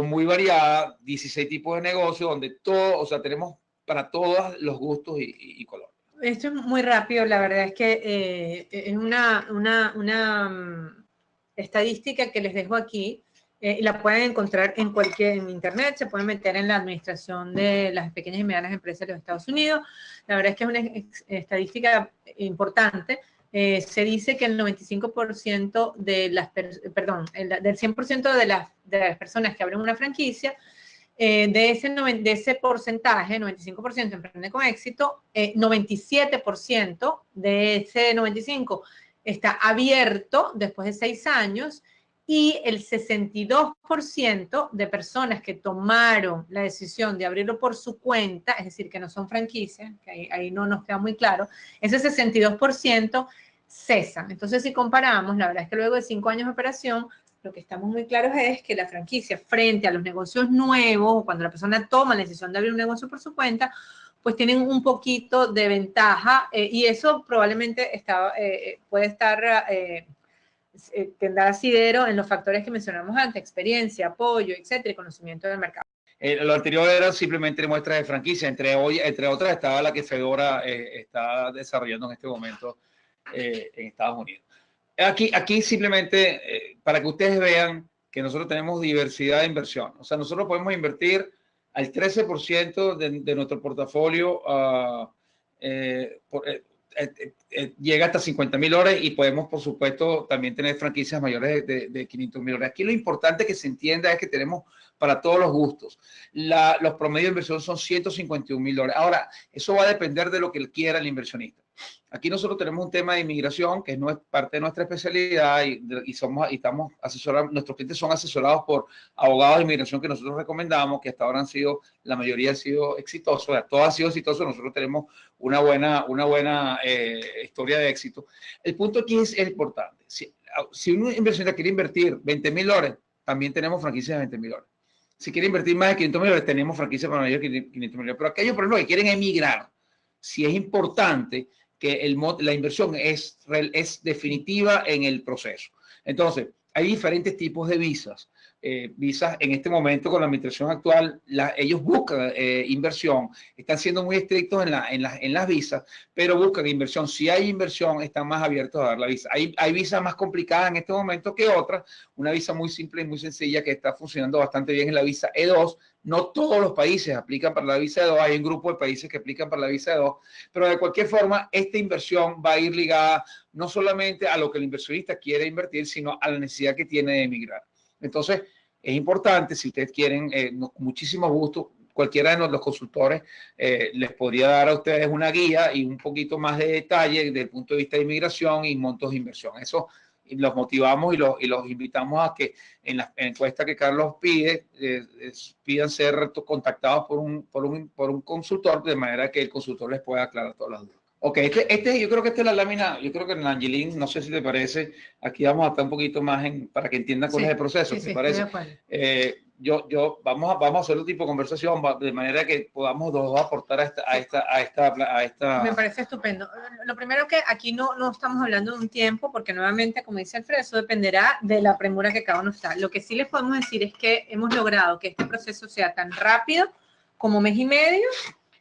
muy variada, 16 tipos de negocios, donde todo, o sea, tenemos para todos los gustos y colores. Esto es muy rápido, la verdad es que es una estadística que les dejo aquí. La pueden encontrar en internet, se pueden meter en la administración de las pequeñas y medianas empresas de los Estados Unidos. La verdad es que es una estadística importante. Se dice que el 95% del 100% de las personas que abren una franquicia, de ese porcentaje, 95% emprende con éxito, 97% de ese 95% está abierto después de 6 años, y el 62% de personas que tomaron la decisión de abrirlo por su cuenta, es decir, que no son franquicias, que ahí no nos queda muy claro, ese 62% cesan. Entonces, si comparamos, la verdad es que luego de 5 años de operación, lo que estamos muy claros es que la franquicia, frente a los negocios nuevos, cuando la persona toma la decisión de abrir un negocio por su cuenta, pues tienen un poquito de ventaja, y eso probablemente puede estar, tendrá asidero en los factores que mencionamos antes: experiencia, apoyo, etcétera, y conocimiento del mercado. Lo anterior era simplemente muestras de franquicia, entre otras estaba la que Fedora está desarrollando en este momento en Estados Unidos. Aquí simplemente para que ustedes vean que nosotros tenemos diversidad de inversión. O sea, nosotros podemos invertir al 13% de nuestro portafolio, llega hasta $50,000, y podemos, por supuesto, también tener franquicias mayores de $500,000. Aquí lo importante que se entienda es que tenemos para todos los gustos. Los promedios de inversión son $151,000. Ahora, eso va a depender de lo que quiera el inversionista. Aquí nosotros tenemos un tema de inmigración que no es parte de nuestra especialidad, y estamos asesorados. Nuestros clientes son asesorados por abogados de inmigración que nosotros recomendamos, que hasta ahora la mayoría han sido exitosos, o sea, todo ha sido exitoso. Nosotros tenemos una buena historia de éxito. El punto aquí es el importante. Si un inversionista quiere invertir $20,000, también tenemos franquicias de $20,000. Si quiere invertir más de $500,000, tenemos franquicias para mayores de $500,000. Pero aquellos, por ejemplo, que quieren emigrar, si es importante que la inversión es definitiva en el proceso. Entonces, hay diferentes tipos de visas. Visas en este momento, con la administración actual, ellos buscan inversión, están siendo muy estrictos en las visas, pero buscan inversión. Si hay inversión, están más abiertos a dar la visa. Hay visas más complicadas en este momento que otras. Una visa muy simple y muy sencilla que está funcionando bastante bien es la visa E2. No todos los países aplican para la visa E2, hay un grupo de países que aplican para la visa E2, pero de cualquier forma, esta inversión va a ir ligada no solamente a lo que el inversionista quiere invertir, sino a la necesidad que tiene de emigrar. Entonces, es importante, si ustedes quieren, con muchísimo gusto, cualquiera de los consultores les podría dar a ustedes una guía y un poquito más de detalle desde el punto de vista de inmigración y montos de inversión. Eso los motivamos y los invitamos a que en la encuesta que Carlos pide, pidan ser contactados por un consultor, de manera que el consultor les pueda aclarar todas las dudas. Ok, yo creo que esta es la lámina. Yo creo que, Angelín, no sé si te parece, aquí vamos a estar un poquito más para que entiendan cuál es el proceso. ¿Te parece? Vamos a hacer un tipo de conversación de manera que podamos los dos aportar a esta. Me parece estupendo. Lo primero, que aquí no estamos hablando de un tiempo, porque nuevamente, como dice Alfredo, eso dependerá de la premura que cada uno está. Lo que sí les podemos decir es que hemos logrado que este proceso sea tan rápido como 1 mes y medio,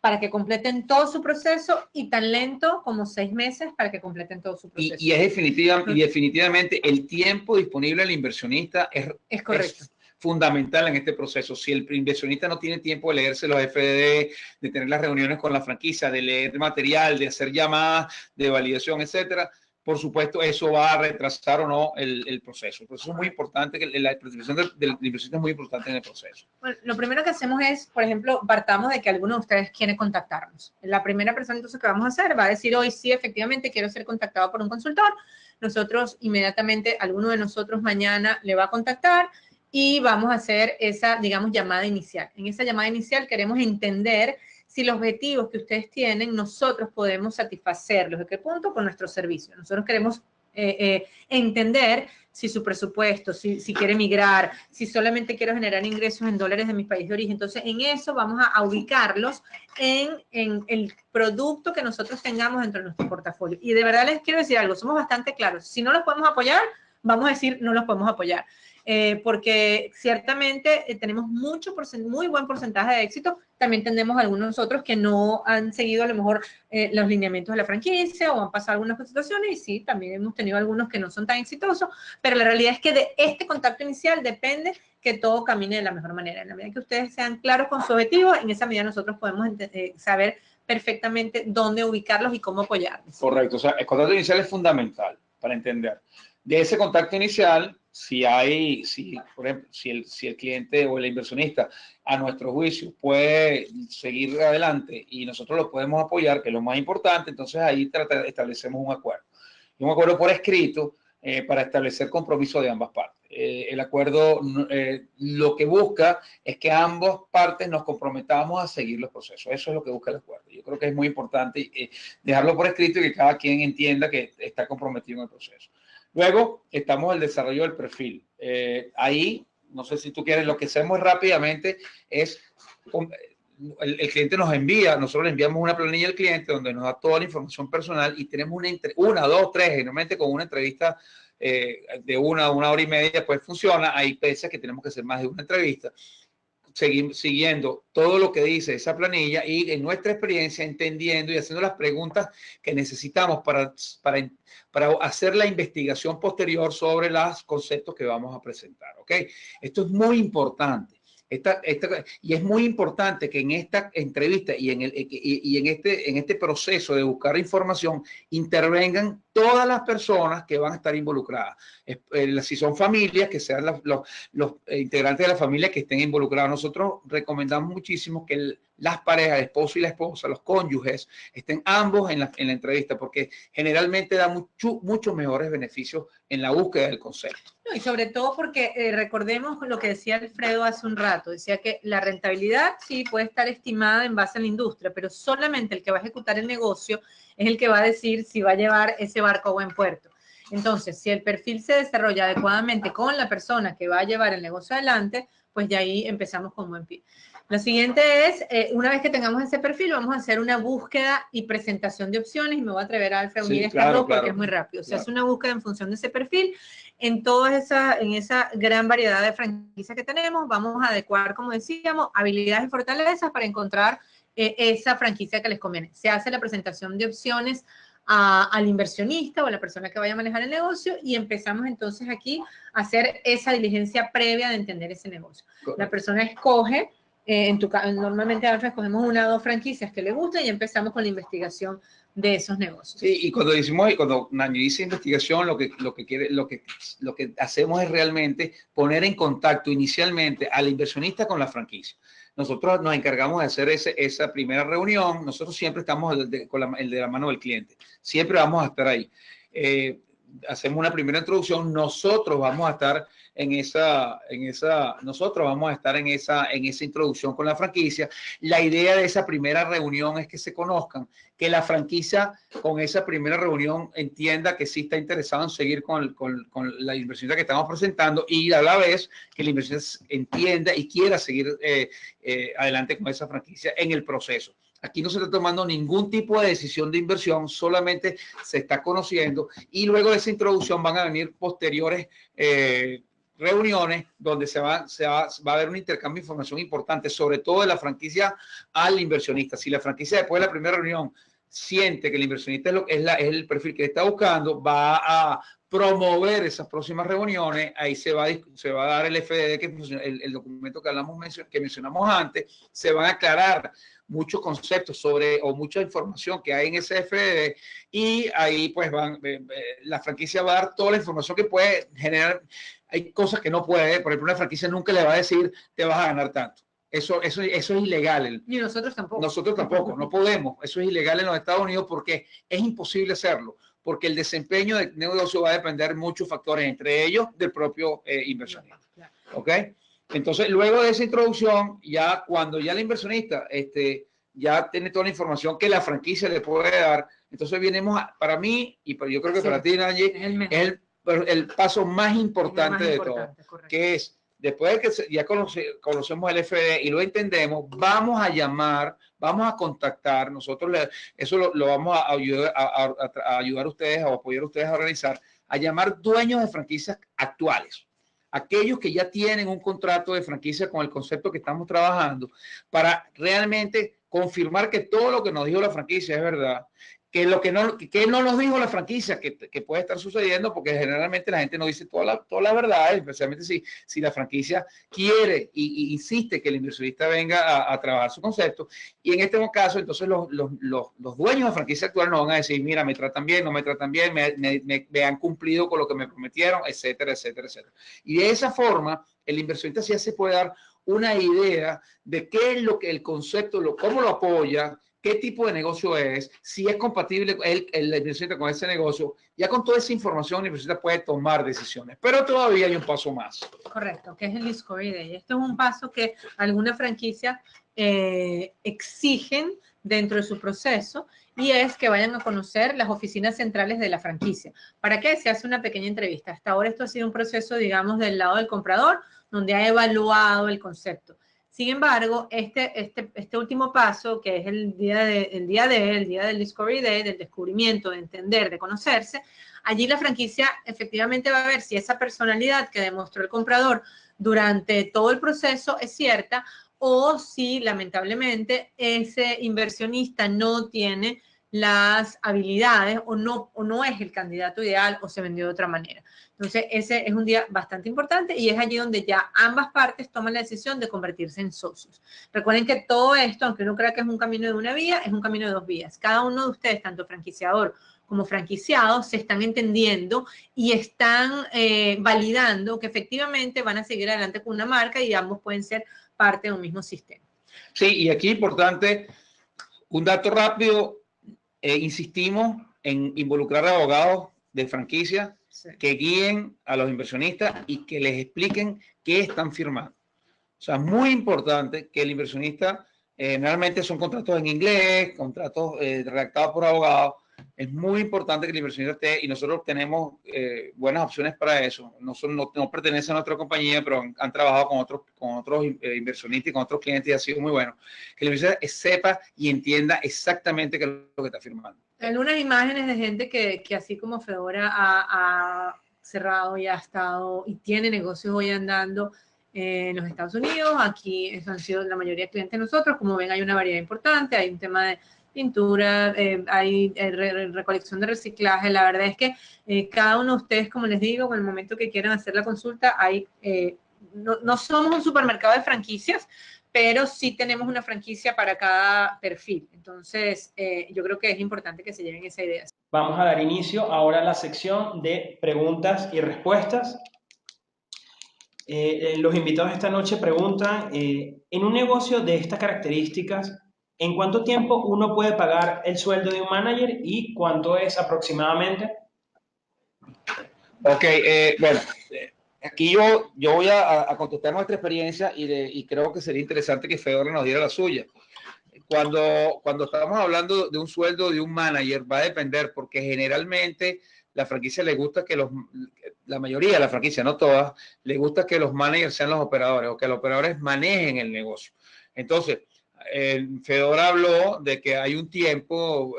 para que completen todo su proceso y tan lento como 6 meses para que completen todo su proceso. Y definitivamente el tiempo disponible al inversionista es correcto. Es fundamental en este proceso. Si el inversionista no tiene tiempo de leerse los FDD, de tener las reuniones con la franquicia, de leer material, de hacer llamadas de validación, etcétera, por supuesto, eso va a retrasar o no el proceso. El proceso es muy importante, la participación del inversionista es muy importante en el proceso. Bueno, lo primero que hacemos es, por ejemplo, partamos de que alguno de ustedes quiere contactarnos. La primera persona entonces que vamos a hacer va a decir hoy sí, efectivamente, quiero ser contactado por un consultor. Nosotros inmediatamente, alguno de nosotros mañana le va a contactar y vamos a hacer esa, digamos, llamada inicial. En esa llamada inicial queremos entender si los objetivos que ustedes tienen, nosotros podemos satisfacerlos. ¿De qué punto? Con nuestro servicio. Nosotros queremos entender si su presupuesto, si quiere migrar, si solamente quiero generar ingresos en dólares de mi país de origen. Entonces, en eso vamos a ubicarlos en el producto que nosotros tengamos dentro de nuestro portafolio. Y de verdad les quiero decir algo, somos bastante claros. Si no los podemos apoyar, vamos a decir no los podemos apoyar. Porque ciertamente tenemos muy buen porcentaje de éxito. También tenemos algunos otros que no han seguido a lo mejor los lineamientos de la franquicia o han pasado algunas situaciones y sí, también hemos tenido algunos que no son tan exitosos, pero la realidad es que de este contacto inicial depende que todo camine de la mejor manera. En la medida que ustedes sean claros con su objetivo, en esa medida nosotros podemos saber perfectamente dónde ubicarlos y cómo apoyarlos. Correcto, o sea, el contacto inicial es fundamental para entender. De ese contacto inicial, por ejemplo, si el cliente o el inversionista a nuestro juicio puede seguir adelante y nosotros lo podemos apoyar, que es lo más importante, entonces ahí establecemos un acuerdo. Y un acuerdo por escrito para establecer compromiso de ambas partes. El acuerdo lo que busca es que ambas partes nos comprometamos a seguir los procesos. Eso es lo que busca el acuerdo. Yo creo que es muy importante dejarlo por escrito y que cada quien entienda que está comprometido en el proceso. Luego estamos en el desarrollo del perfil. Ahí, no sé si tú quieres, lo que hacemos rápidamente es, el cliente nos envía, nosotros le enviamos una planilla al cliente donde nos da toda la información personal y tenemos una, dos, tres, generalmente con una entrevista de una hora y media, pues funciona. Hay veces que tenemos que hacer más de una entrevista. Seguimos siguiendo todo lo que dice esa planilla y en nuestra experiencia entendiendo y haciendo las preguntas que necesitamos para hacer la investigación posterior sobre los conceptos que vamos a presentar. ¿Ok? Esto es muy importante. Y es muy importante que en esta entrevista y en este proceso de buscar información intervengan todas las personas que van a estar involucradas. Si son familias, que sean los integrantes de la familia que estén involucrados. Nosotros recomendamos muchísimo que las parejas, el esposo y la esposa, los cónyuges, estén ambos en la entrevista porque generalmente da muchos mejores beneficios en la búsqueda del concepto. No, y sobre todo porque recordemos lo que decía Alfredo hace un rato, decía que la rentabilidad sí puede estar estimada en base a la industria, pero solamente el que va a ejecutar el negocio es el que va a decir si va a llevar ese barco a buen puerto. Entonces, si el perfil se desarrolla adecuadamente con la persona que va a llevar el negocio adelante, pues de ahí empezamos con buen pie. Lo siguiente es, una vez que tengamos ese perfil, vamos a hacer una búsqueda y presentación de opciones y me voy a atrever a unir estas dos porque es muy rápido. Se hace una búsqueda en función de ese perfil. En esa gran variedad de franquicias que tenemos, vamos a adecuar, como decíamos, habilidades y fortalezas para encontrar esa franquicia que les conviene. Se hace la presentación de opciones al inversionista o a la persona que vaya a manejar el negocio y empezamos entonces aquí a hacer esa diligencia previa de entender ese negocio. Correcto. La persona escoge, normalmente escogemos una o dos franquicias que le gusten y empezamos con la investigación de esos negocios. Sí, y cuando Nani dice investigación, lo que hacemos es realmente poner en contacto inicialmente al inversionista con la franquicia. Nosotros nos encargamos de hacer esa primera reunión. Nosotros siempre estamos de la mano del cliente. Siempre vamos a estar ahí. Hacemos una primera introducción. Nosotros vamos a estar en esa introducción con la franquicia. La idea de esa primera reunión es que se conozcan, que la franquicia con esa primera reunión entienda que sí está interesado en seguir con la inversión que estamos presentando y a la vez que la inversión entienda y quiera seguir adelante con esa franquicia en el proceso. Aquí no se está tomando ningún tipo de decisión de inversión, solamente se está conociendo y luego de esa introducción van a venir posteriores reuniones donde va a haber un intercambio de información importante, sobre todo de la franquicia al inversionista. Si la franquicia después de la primera reunión siente que el inversionista es el perfil que está buscando, va a promover esas próximas reuniones. Ahí se va a dar el FDD, que el documento que mencionamos antes. Se van a aclarar muchos conceptos o mucha información que hay en ese FDD, y ahí pues la franquicia va a dar toda la información que puede generar. Hay cosas que no puede, por ejemplo, una franquicia nunca le va a decir te vas a ganar tanto. Eso es ilegal. Y nosotros tampoco. Nosotros tampoco, no podemos. Eso es ilegal en los Estados Unidos porque es imposible hacerlo, porque el desempeño del negocio va a depender de muchos factores, entre ellos del propio inversionista. ¿Ok? Entonces, luego de esa introducción, ya cuando ya el inversionista ya tiene toda la información que la franquicia le puede dar, entonces para mí, y yo creo que para ti, Nancy, es el paso más importante de todo, que es, después de que ya conocemos el FDD y lo entendemos, vamos a contactar, nosotros eso lo vamos a ayudar a ustedes, a apoyar a ustedes a organizar, a llamar dueños de franquicias actuales, aquellos que ya tienen un contrato de franquicia con el concepto que estamos trabajando, para realmente confirmar que todo lo que nos dijo la franquicia es verdad, que no nos dijo la franquicia que puede estar sucediendo, porque generalmente la gente no dice toda la verdad, especialmente si la franquicia quiere y insiste que el inversionista venga a trabajar su concepto. Y en este caso, entonces los dueños de franquicia actual nos van a decir, mira, me tratan bien, no me tratan bien, me han cumplido con lo que me prometieron, etcétera, etcétera, etcétera. Y de esa forma, el inversionista sí se puede dar una idea de qué es lo que el concepto, cómo lo apoya, qué tipo de negocio es, si es compatible el inversionista con ese negocio. Ya con toda esa información, el inversionista puede tomar decisiones. Pero todavía hay un paso más. Correcto, que es el Discovery Day. Esto es un paso que algunas franquicias exigen dentro de su proceso, y es que vayan a conocer las oficinas centrales de la franquicia. ¿Para qué? Se hace una pequeña entrevista. Hasta ahora esto ha sido un proceso, digamos, del lado del comprador, donde ha evaluado el concepto. Sin embargo, este último paso, que es el día del Discovery Day, del descubrimiento, de entender, de conocerse, allí la franquicia efectivamente va a ver si esa personalidad que demostró el comprador durante todo el proceso es cierta, o si lamentablemente ese inversionista no tiene las habilidades o no es el candidato ideal, o se vendió de otra manera. Entonces, ese es un día bastante importante, y es allí donde ya ambas partes toman la decisión de convertirse en socios. Recuerden que todo esto, aunque uno crea que es un camino de una vía, es un camino de dos vías. Cada uno de ustedes, tanto franquiciador como franquiciado, se están entendiendo y están validando que efectivamente van a seguir adelante con una marca, y ambos pueden ser parte de un mismo sistema. Sí, y aquí importante, un dato rápido, insistimos en involucrar a abogados de franquicia que guíen a los inversionistas y que les expliquen qué están firmando. O sea, muy importante que el inversionista, generalmente son contratos en inglés, contratos redactados por abogados. Es muy importante que el inversionista esté, y nosotros tenemos buenas opciones para eso. No pertenecen a nuestra compañía, pero han trabajado con otros inversionistas y con otros clientes, y ha sido muy bueno. Que el inversionista sepa y entienda exactamente qué es lo que está firmando. Algunas imágenes de gente que así como Fedora ha cerrado y ha estado y tiene negocios hoy andando en los Estados Unidos. Aquí eso han sido la mayoría de clientes de nosotros. Como ven, hay una variedad importante, hay un tema de pintura, hay recolección de reciclaje. La verdad es que cada uno de ustedes, como les digo, en el momento que quieran hacer la consulta, no somos un supermercado de franquicias, pero sí tenemos una franquicia para cada perfil. Entonces, yo creo que es importante que se lleven esa idea. Vamos a dar inicio ahora a la sección de preguntas y respuestas. Los invitados esta noche preguntan, en un negocio de estas características, ¿en cuánto tiempo uno puede pagar el sueldo de un manager y cuánto es aproximadamente? Ok, bueno, aquí yo voy a contestar nuestra experiencia, y creo que sería interesante que Fedora nos diera la suya. Cuando estamos hablando de un sueldo de un manager, va a depender, porque generalmente la franquicia le gusta la mayoría de la franquicia, no todas, le gusta que los managers sean los operadores, o que los operadores manejen el negocio. Entonces, Fedora habló de que hay un tiempo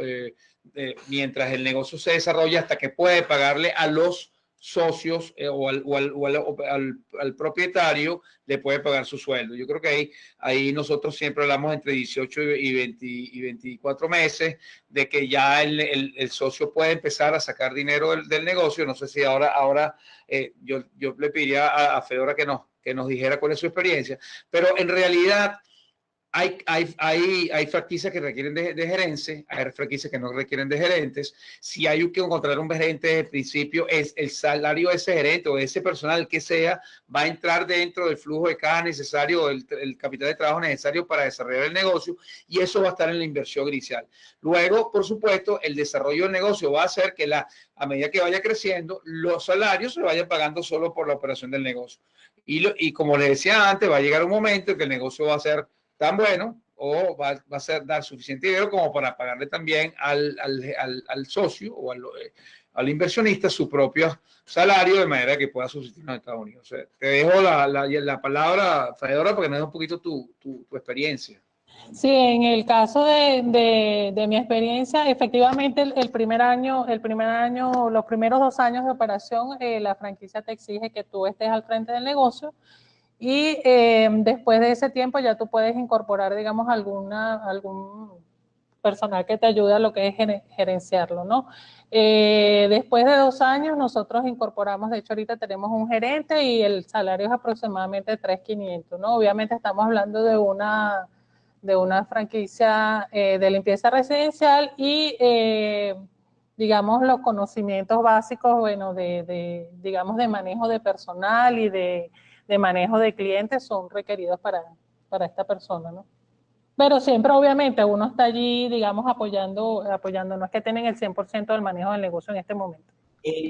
mientras el negocio se desarrolla hasta que puede pagarle a los socios al propietario le puede pagar su sueldo. Yo creo que ahí nosotros siempre hablamos entre 18 y 24 meses de que ya el socio puede empezar a sacar dinero del negocio. No sé si ahora yo le pediría a Fedora que nos dijera cuál es su experiencia, pero en realidad hay franquicias que requieren de gerencia, hay franquicias que no requieren de gerentes. Si hay que encontrar un gerente desde el principio, el salario de ese gerente o de ese personal que sea va a entrar dentro del flujo de caja necesario, el capital de trabajo necesario para desarrollar el negocio, y eso va a estar en la inversión inicial. Luego, por supuesto, el desarrollo del negocio va a hacer que a medida que vaya creciendo, los salarios se vayan pagando solo por la operación del negocio. Y como le decía antes, va a llegar un momento en que el negocio va a ser tan bueno o va a ser dar suficiente dinero como para pagarle también al socio o al inversionista su propio salario, de manera que pueda subsistir en Estados Unidos. O sea, te dejo la palabra, Fedora, porque nos da un poquito tu experiencia. Sí, en el caso de mi experiencia, efectivamente el primer año, los primeros 2 años de operación, la franquicia te exige que tú estés al frente del negocio. Y después de ese tiempo ya tú puedes incorporar, digamos, algún personal que te ayude a lo que es gerenciarlo, ¿no? Después de 2 años nosotros incorporamos, de hecho ahorita tenemos un gerente y el salario es aproximadamente $3,500, ¿no? Obviamente estamos hablando de una franquicia de limpieza residencial y digamos los conocimientos básicos, bueno, digamos de manejo de personal y de manejo de clientes son requeridos para esta persona, ¿no? Pero siempre, obviamente, uno está allí, digamos, apoyando, no es que tienen el 100% del manejo del negocio en este momento.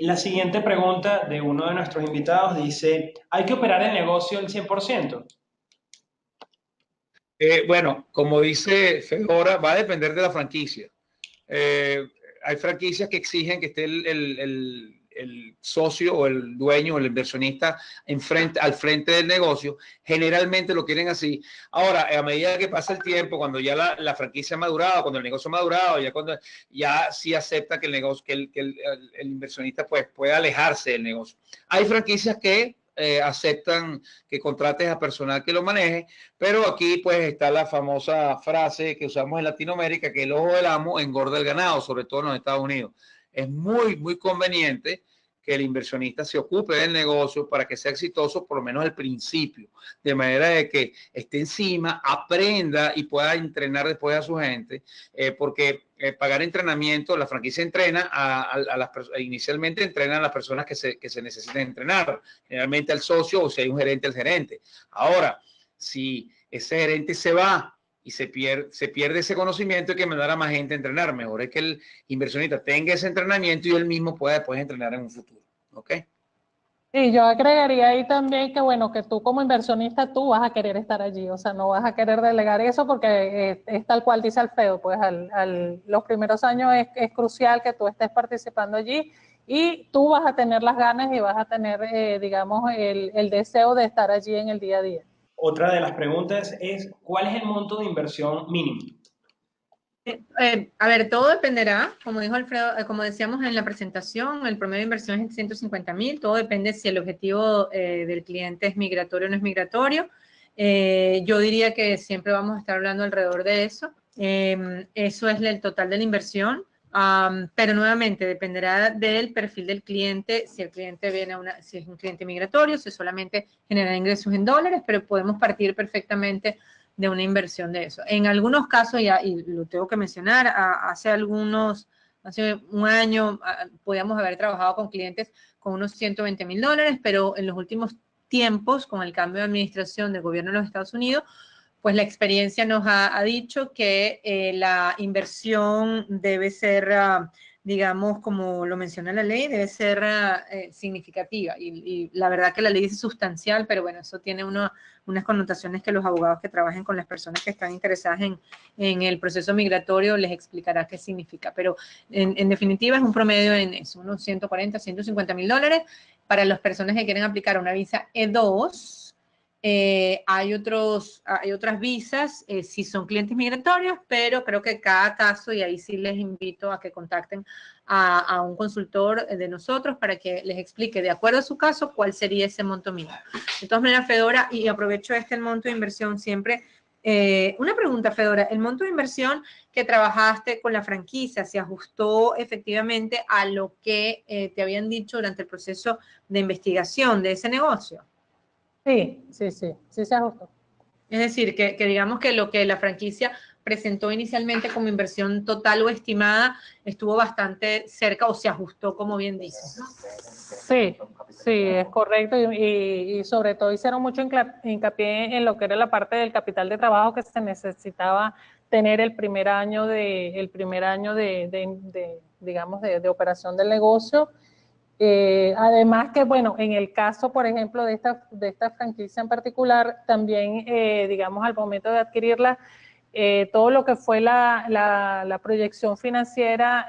La siguiente pregunta de uno de nuestros invitados dice, ¿hay que operar el negocio al 100%? Bueno, como dice Fedora, va a depender de la franquicia. Hay franquicias que exigen que esté el socio o el dueño o el inversionista al frente del negocio. Generalmente lo quieren así. Ahora, a medida que pasa el tiempo, cuando ya la franquicia ha madurado, cuando el negocio ha madurado, ya sí acepta que el negocio, que el inversionista pues pueda alejarse del negocio. Hay franquicias que aceptan que contrates a personal que lo maneje, pero aquí pues está la famosa frase que usamos en Latinoamérica, que el ojo del amo engorda el ganado, sobre todo en los Estados Unidos. Es muy, muy conveniente que el inversionista se ocupe del negocio para que sea exitoso, por lo menos al principio, de manera de que esté encima, aprenda y pueda entrenar después a su gente, porque pagar entrenamiento, la franquicia entrena inicialmente entrena a las personas que se necesiten entrenar, generalmente al socio o si hay un gerente, al gerente. Ahora, si ese gerente se va y se pierde ese conocimiento, hay que mandar a más gente a entrenar. Mejor es que el inversionista tenga ese entrenamiento y él mismo pueda después entrenar en un futuro. ¿Ok? Y yo agregaría ahí también que, bueno, que tú como inversionista, tú vas a querer estar allí, o sea, no vas a querer delegar eso porque es tal cual dice Alfredo, pues los primeros años es crucial que tú estés participando allí y tú vas a tener las ganas y vas a tener, digamos, el deseo de estar allí en el día a día. Otra de las preguntas es, ¿cuál es el monto de inversión mínimo? A ver, todo dependerá, como dijo Alfredo, como decíamos en la presentación, el promedio de inversión es de 150,000, todo depende si el objetivo del cliente es migratorio o no es migratorio. Yo diría que siempre vamos a estar hablando alrededor de eso. Eso es el total de la inversión, pero nuevamente dependerá del perfil del cliente, si el cliente si es un cliente migratorio, si solamente genera ingresos en dólares, pero podemos partir perfectamente de una inversión de eso. En algunos casos, y lo tengo que mencionar, hace un año podíamos haber trabajado con clientes con unos $120,000, pero en los últimos tiempos, con el cambio de administración del gobierno de los Estados Unidos, pues la experiencia nos ha dicho que la inversión debe ser, digamos, como lo menciona la ley, debe ser significativa. Y la verdad que la ley es sustancial, pero bueno, eso tiene unas connotaciones que los abogados que trabajen con las personas que están interesadas en el proceso migratorio les explicará qué significa. Pero en definitiva es un promedio en eso, unos 140, $150,000 para las personas que quieren aplicar una visa E2. Hay otras visas, si son clientes migratorios, pero creo que cada caso, y ahí sí les invito a que contacten a un consultor de nosotros para que les explique de acuerdo a su caso cuál sería ese monto mínimo. De todas maneras, Fedora, y aprovecho el monto de inversión siempre. Una pregunta, Fedora, ¿el monto de inversión que trabajaste con la franquicia se ajustó efectivamente a lo que te habían dicho durante el proceso de investigación de ese negocio? Sí, sí, sí, sí se ajustó. Es decir, que digamos que lo que la franquicia presentó inicialmente como inversión total o estimada estuvo bastante cerca o se ajustó, como bien dices, ¿no? Sí, sí, es correcto. Y sobre todo hicieron mucho hincapié en lo que era la parte del capital de trabajo que se necesitaba tener el primer año digamos, de operación del negocio. Además que, bueno, en el caso, por ejemplo, de esta franquicia en particular, también, digamos, al momento de adquirirla, todo lo que fue la proyección financiera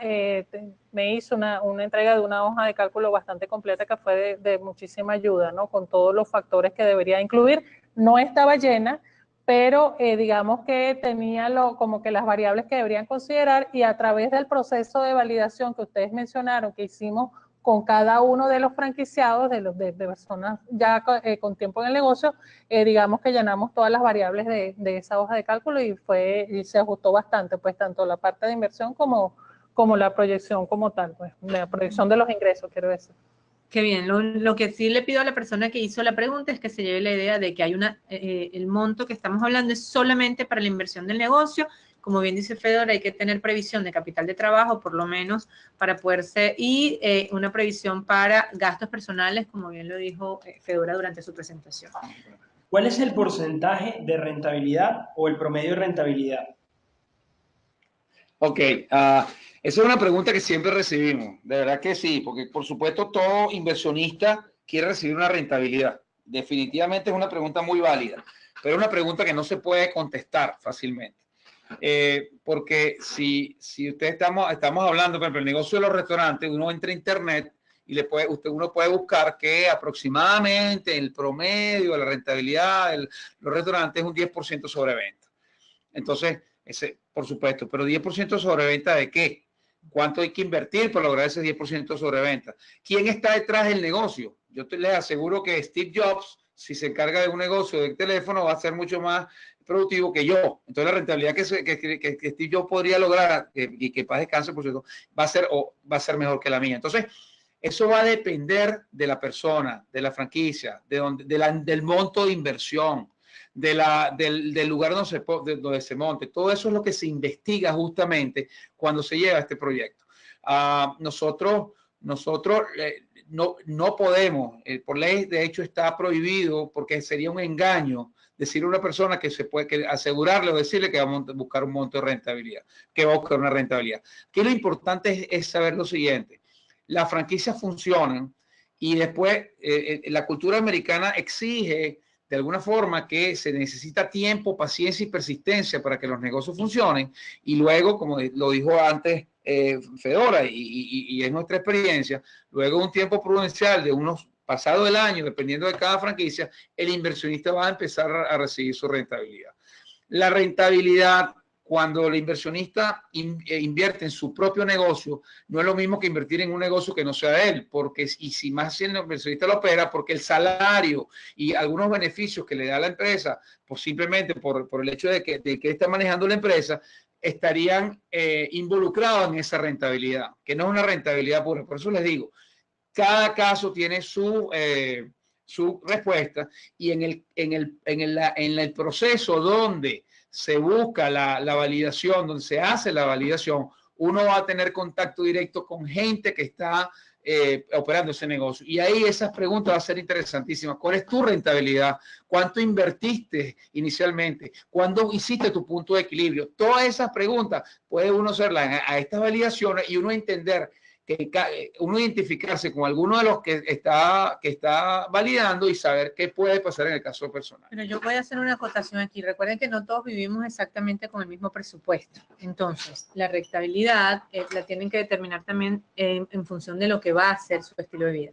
me hizo una entrega de una hoja de cálculo bastante completa que fue de muchísima ayuda, ¿no? Con todos los factores que debería incluir. No estaba llena, pero digamos que tenía como que las variables que deberían considerar, y a través del proceso de validación que ustedes mencionaron, que hicimos con cada uno de los franquiciados, de personas ya con tiempo en el negocio, digamos que llenamos todas las variables de esa hoja de cálculo y se ajustó bastante, pues tanto la parte de inversión como la proyección como tal, pues la proyección de los ingresos, quiero decir. Qué bien. Lo que sí le pido a la persona que hizo la pregunta es que se lleve la idea de que hay el monto que estamos hablando es solamente para la inversión del negocio. Como bien dice Fedora, hay que tener previsión de capital de trabajo, por lo menos, para poderse, y una previsión para gastos personales, como bien lo dijo Fedora durante su presentación. ¿Cuál es el porcentaje de rentabilidad o el promedio de rentabilidad? Ok, esa es una pregunta que siempre recibimos, de verdad que sí, porque por supuesto todo inversionista quiere recibir una rentabilidad. Definitivamente es una pregunta muy válida, pero es una pregunta que no se puede contestar fácilmente. Porque si ustedes estamos hablando, por ejemplo, el negocio de los restaurantes, uno entra a internet y uno puede buscar que aproximadamente el promedio de la rentabilidad de los restaurantes es un 10% sobre venta. Entonces, por supuesto, pero 10% sobre venta ¿de qué? ¿Cuánto hay que invertir para lograr ese 10% sobre venta? ¿Quién está detrás del negocio? Yo les aseguro que Steve Jobs, si se encarga de un negocio de teléfono, va a ser mucho más productivo que yo. Entonces, la rentabilidad que Steve Jobs podría lograr, y que paz descanse, por cierto, va a ser mejor que la mía. Entonces, eso va a depender de la persona, de la franquicia, del monto de inversión, del lugar donde se monte. Todo eso es lo que se investiga justamente cuando se lleva este proyecto. Nosotros no podemos, por ley, de hecho está prohibido, porque sería un engaño decirle a una persona que asegurarle o decirle que va a buscar un monto de rentabilidad, que va a buscar una rentabilidad. Aquí lo importante es saber lo siguiente: las franquicias funcionan y después la cultura americana exige de alguna forma que se necesita tiempo, paciencia y persistencia para que los negocios funcionen, y luego, como lo dijo antes Fedora, y es nuestra experiencia, luego de un tiempo prudencial de pasado el año, dependiendo de cada franquicia, el inversionista va a empezar a recibir su rentabilidad. La rentabilidad, cuando el inversionista invierte en su propio negocio, no es lo mismo que invertir en un negocio que no sea de él, si más si el inversionista lo opera, porque el salario y algunos beneficios que le da a la empresa, simplemente por el hecho de que está manejando la empresa, estarían involucrados en esa rentabilidad, que no es una rentabilidad pura. Por eso les digo, cada caso tiene su respuesta, y en el proceso donde se busca la validación, donde se hace la validación, uno va a tener contacto directo con gente que está operando ese negocio. Y ahí esas preguntas van a ser interesantísimas. ¿Cuál es tu rentabilidad? ¿Cuánto invertiste inicialmente? ¿Cuándo hiciste tu punto de equilibrio? Todas esas preguntas puede uno hacerlas a estas validaciones y uno entender uno identificarse con alguno de los que está validando y saber qué puede pasar en el caso personal. Pero yo voy a hacer una acotación aquí. Recuerden que no todos vivimos exactamente con el mismo presupuesto. Entonces, la rentabilidad la tienen que determinar también en función de lo que va a ser su estilo de vida.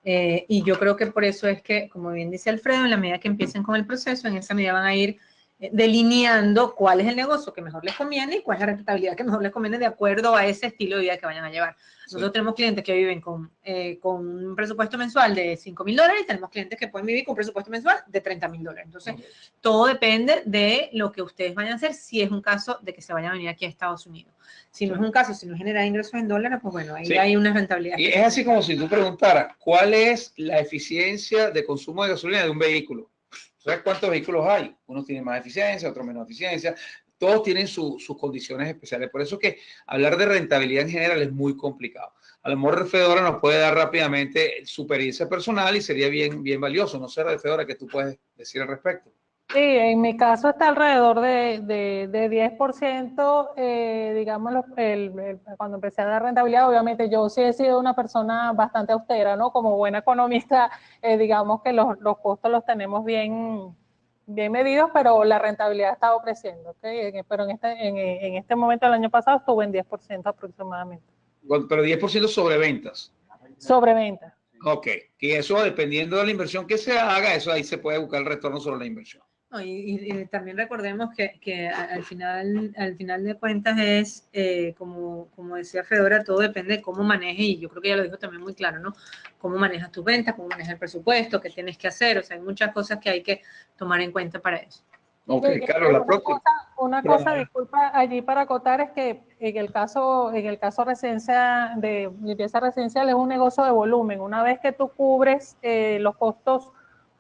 Y yo creo que por eso es que, como bien dice Alfredo, en la medida que empiecen con el proceso, en esa medida van a ir delineando cuál es el negocio que mejor les conviene y cuál es la rentabilidad que mejor les conviene de acuerdo a ese estilo de vida que vayan a llevar. Nosotros tenemos clientes que viven con un presupuesto mensual de $5,000 y tenemos clientes que pueden vivir con un presupuesto mensual de $30,000. Entonces, todo depende de lo que ustedes vayan a hacer, si es un caso de que se vayan a venir aquí a Estados Unidos. Si no es un caso, si no genera ingresos en dólares, pues bueno, ahí hay una rentabilidad. Y es así como si tú preguntaras, ¿cuál es la eficiencia de consumo de gasolina de un vehículo? ¿Sabes cuántos vehículos hay? Unos tienen más eficiencia, otros menos eficiencia. Todos tienen sus condiciones especiales. Por eso que hablar de rentabilidad en general es muy complicado. A lo mejor Fedora nos puede dar rápidamente su experiencia personal y sería bien valioso. No sé, Fedora, ¿qué tú puedes decir al respecto? Sí, en mi caso está alrededor de 10%, digamos, cuando empecé a dar rentabilidad. Obviamente yo sí he sido una persona bastante austera, ¿no? Como buena economista, digamos que los costos los tenemos bien medidos, pero la rentabilidad ha estado creciendo, ¿ok? Pero en este momento del año pasado estuve en 10% aproximadamente. Pero 10% sobre ventas. Sobre ventas. Ok, que eso dependiendo de la inversión que se haga, eso ahí se puede buscar el retorno sobre la inversión. No, y también recordemos que al final de cuentas es, como decía Fedora, todo depende de cómo manejes, y yo creo que ella lo dijo también muy claro, ¿no? Cómo manejas tus ventas, cómo manejas el presupuesto, qué tienes que hacer, o sea, hay muchas cosas que hay que tomar en cuenta para eso. Ok, claro, la próxima. Una cosa, disculpa, allí para acotar, es que en el caso residencia de limpieza residencial es un negocio de volumen. Una vez que tú cubres los costos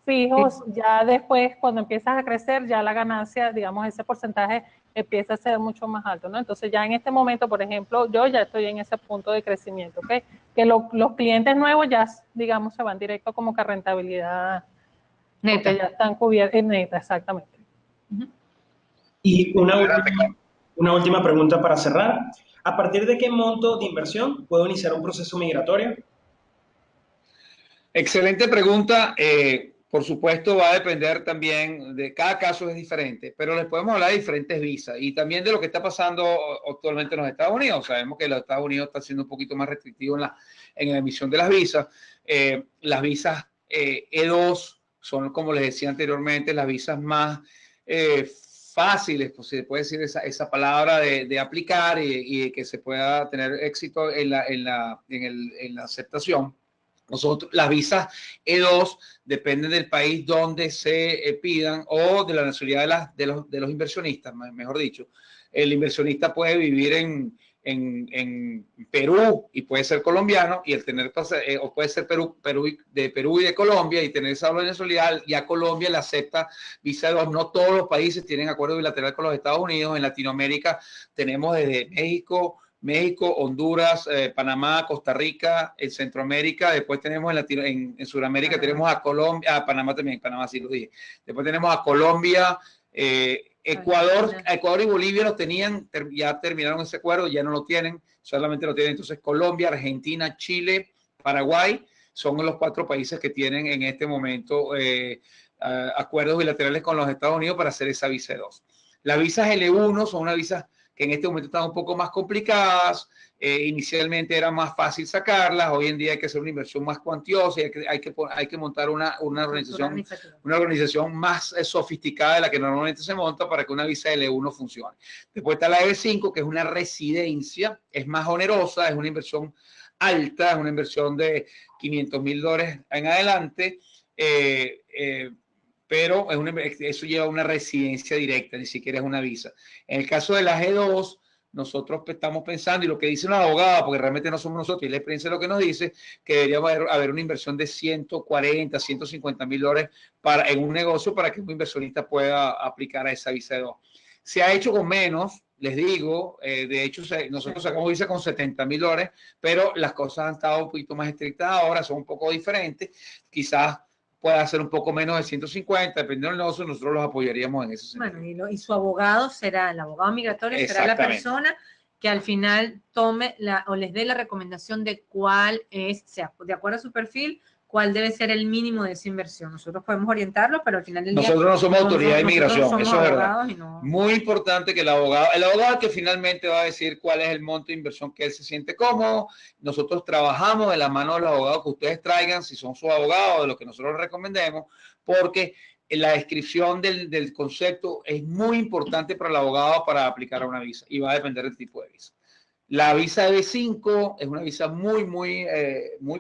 fijos, ya después cuando empiezas a crecer, ya la ganancia, digamos, ese porcentaje empieza a ser mucho más alto, ¿no? Entonces ya en este momento, por ejemplo, yo ya estoy en ese punto de crecimiento, ¿ok? Que los clientes nuevos ya, digamos, se van directo como que a rentabilidad neta. Porque ya están cubiertos en neta, exactamente. Y una última pregunta para cerrar. ¿A partir de qué monto de inversión puedo iniciar un proceso migratorio? Excelente pregunta. Por supuesto, va a depender también de cada caso es diferente, pero les podemos hablar de diferentes visas y también de lo que está pasando actualmente en los Estados Unidos. Sabemos que los Estados Unidos está siendo un poquito más restrictivo en la emisión de las visas. Las visas E2 son, como les decía anteriormente, las visas más fáciles, pues se puede decir esa palabra de aplicar y que se pueda tener éxito en la aceptación. Las visas E2 dependen del país donde se pidan o de la nacionalidad de los inversionistas, mejor dicho. El inversionista puede vivir en Perú y puede ser colombiano, y el tener o puede ser de Perú y de Colombia y tener esa nacionalidad. Ya Colombia le acepta visa E2. No todos los países tienen acuerdo bilateral con los Estados Unidos. En Latinoamérica tenemos desde México, Honduras, Panamá, Costa Rica, en Centroamérica. Después tenemos en Sudamérica tenemos a Colombia, Panamá también, Panamá sí lo dije. Después tenemos a Colombia, Ecuador y Bolivia lo tenían, ya terminaron ese acuerdo, ya no lo tienen, solamente lo tienen entonces Colombia, Argentina, Chile, Paraguay, son los 4 países que tienen en este momento acuerdos bilaterales con los Estados Unidos para hacer esa visa 2. Las visas L1 son una visa que en este momento están un poco más complicadas. Inicialmente era más fácil sacarlas, hoy en día hay que hacer una inversión más cuantiosa y hay que montar una organización más sofisticada de la que normalmente se monta para que una visa L1 funcione. Después está la L5, que es una residencia, es más onerosa, es una inversión alta, es una inversión de $500,000 en adelante, pero eso lleva a una residencia directa, ni siquiera es una visa. En el caso de la G2, nosotros estamos pensando, y lo que dice una abogada, porque realmente no somos nosotros, y la experiencia es lo que nos dice, que debería haber una inversión de $140,000, $150,000 en un negocio para que un inversionista pueda aplicar a esa visa G2. Se ha hecho con menos, les digo, de hecho nosotros sacamos visa con $70,000, pero las cosas han estado un poquito más estrictas ahora, son un poco diferentes, quizás pueda ser un poco menos de 150, dependiendo del negocio, nosotros los apoyaríamos en ese sentido. Bueno, y su abogado será, el abogado migratorio será la persona que al final tome o les dé la recomendación de cuál es, sea de acuerdo a su perfil, cuál debe ser el mínimo de esa inversión.Nosotros podemos orientarlo, pero al final del día... Nosotros no somos autoridad de inmigración, somos eso es verdad. No... Muy importante que el abogado que finalmente va a decir cuál es el monto de inversión que él se siente cómodo. Nosotros trabajamos de la mano de los abogados que ustedes traigan, si son sus abogados, de lo que nosotros les recomendemos, porque la descripción del concepto es muy importante para el abogado para aplicar a una visa y va a depender del tipo de visa. La visa de B5 es una visa muy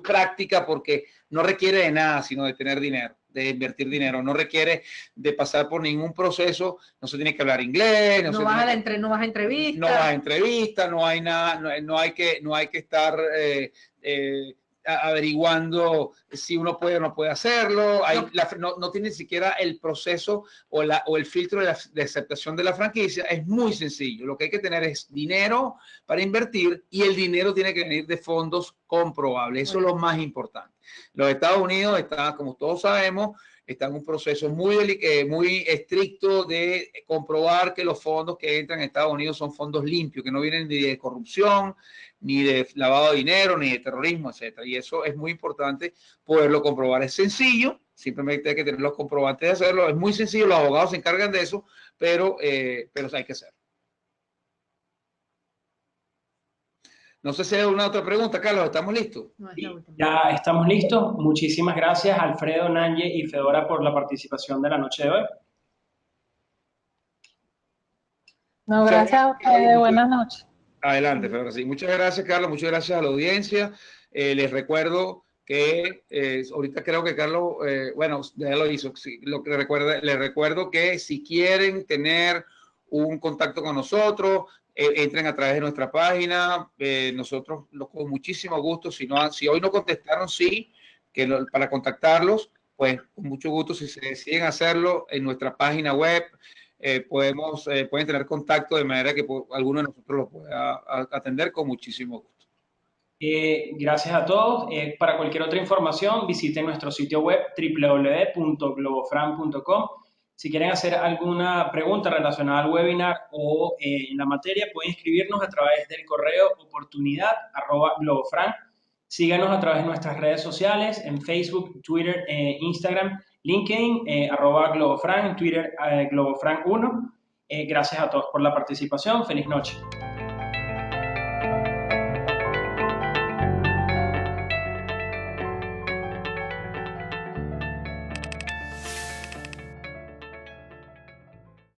práctica porque no requiere de nada sino de tener dinero, de invertir dinero. No requiere de pasar por ningún proceso. No se tiene que hablar inglés. No vas a entrevista. No vas a entrevista, no hay nada, no hay que estar averiguando si uno puede o no puede hacerlo. No tiene ni siquiera el proceso o el filtro de aceptación de la franquicia. Es muy sencillo. Lo que hay que tener es dinero para invertir y el dinero tiene que venir de fondos comprobables. Eso es lo más importante. Los Estados Unidos está, como todos sabemos, está en un proceso muy estricto de comprobar que los fondos que entran en Estados Unidos son fondos limpios, que no vienen ni de corrupción, ni de lavado de dinero, ni de terrorismo, etcétera. Y eso es muy importante poderlo comprobar. Es sencillo, simplemente hay que tener los comprobantes de hacerlo. Es muy sencillo, los abogados se encargan de eso, pero hay que hacerlo. No sé si hay alguna otra pregunta, Carlos. ¿Estamos listos? Ya estamos listos. Muchísimas gracias, Alfredo, Nanye y Fedora, por la participación de la noche de hoy. No, gracias a ustedes. Buenas noches. Adelante, Fedora. Sí. Muchas gracias, Carlos. Muchas gracias a la audiencia. Les recuerdo que ahorita creo que Carlos, bueno, ya lo hizo. Sí, les recuerdo que si quieren tener un contacto con nosotros, entren a través de nuestra página. Nosotros con muchísimo gusto, si hoy no contestaron, para contactarlos, pues con mucho gusto, si se deciden hacerlo en nuestra página web, pueden tener contacto de manera que alguno de nosotros lo pueda atender con muchísimo gusto. Gracias a todos. Para cualquier otra información, visiten nuestro sitio web www.globofran.com. Si quieren hacer alguna pregunta relacionada al webinar o en la materia, pueden escribirnos a través del correo oportunidad@globofran. Síganos a través de nuestras redes sociales en Facebook, Twitter, Instagram, LinkedIn, @globofran, en Twitter, globofran1. Gracias a todos por la participación. Feliz noche.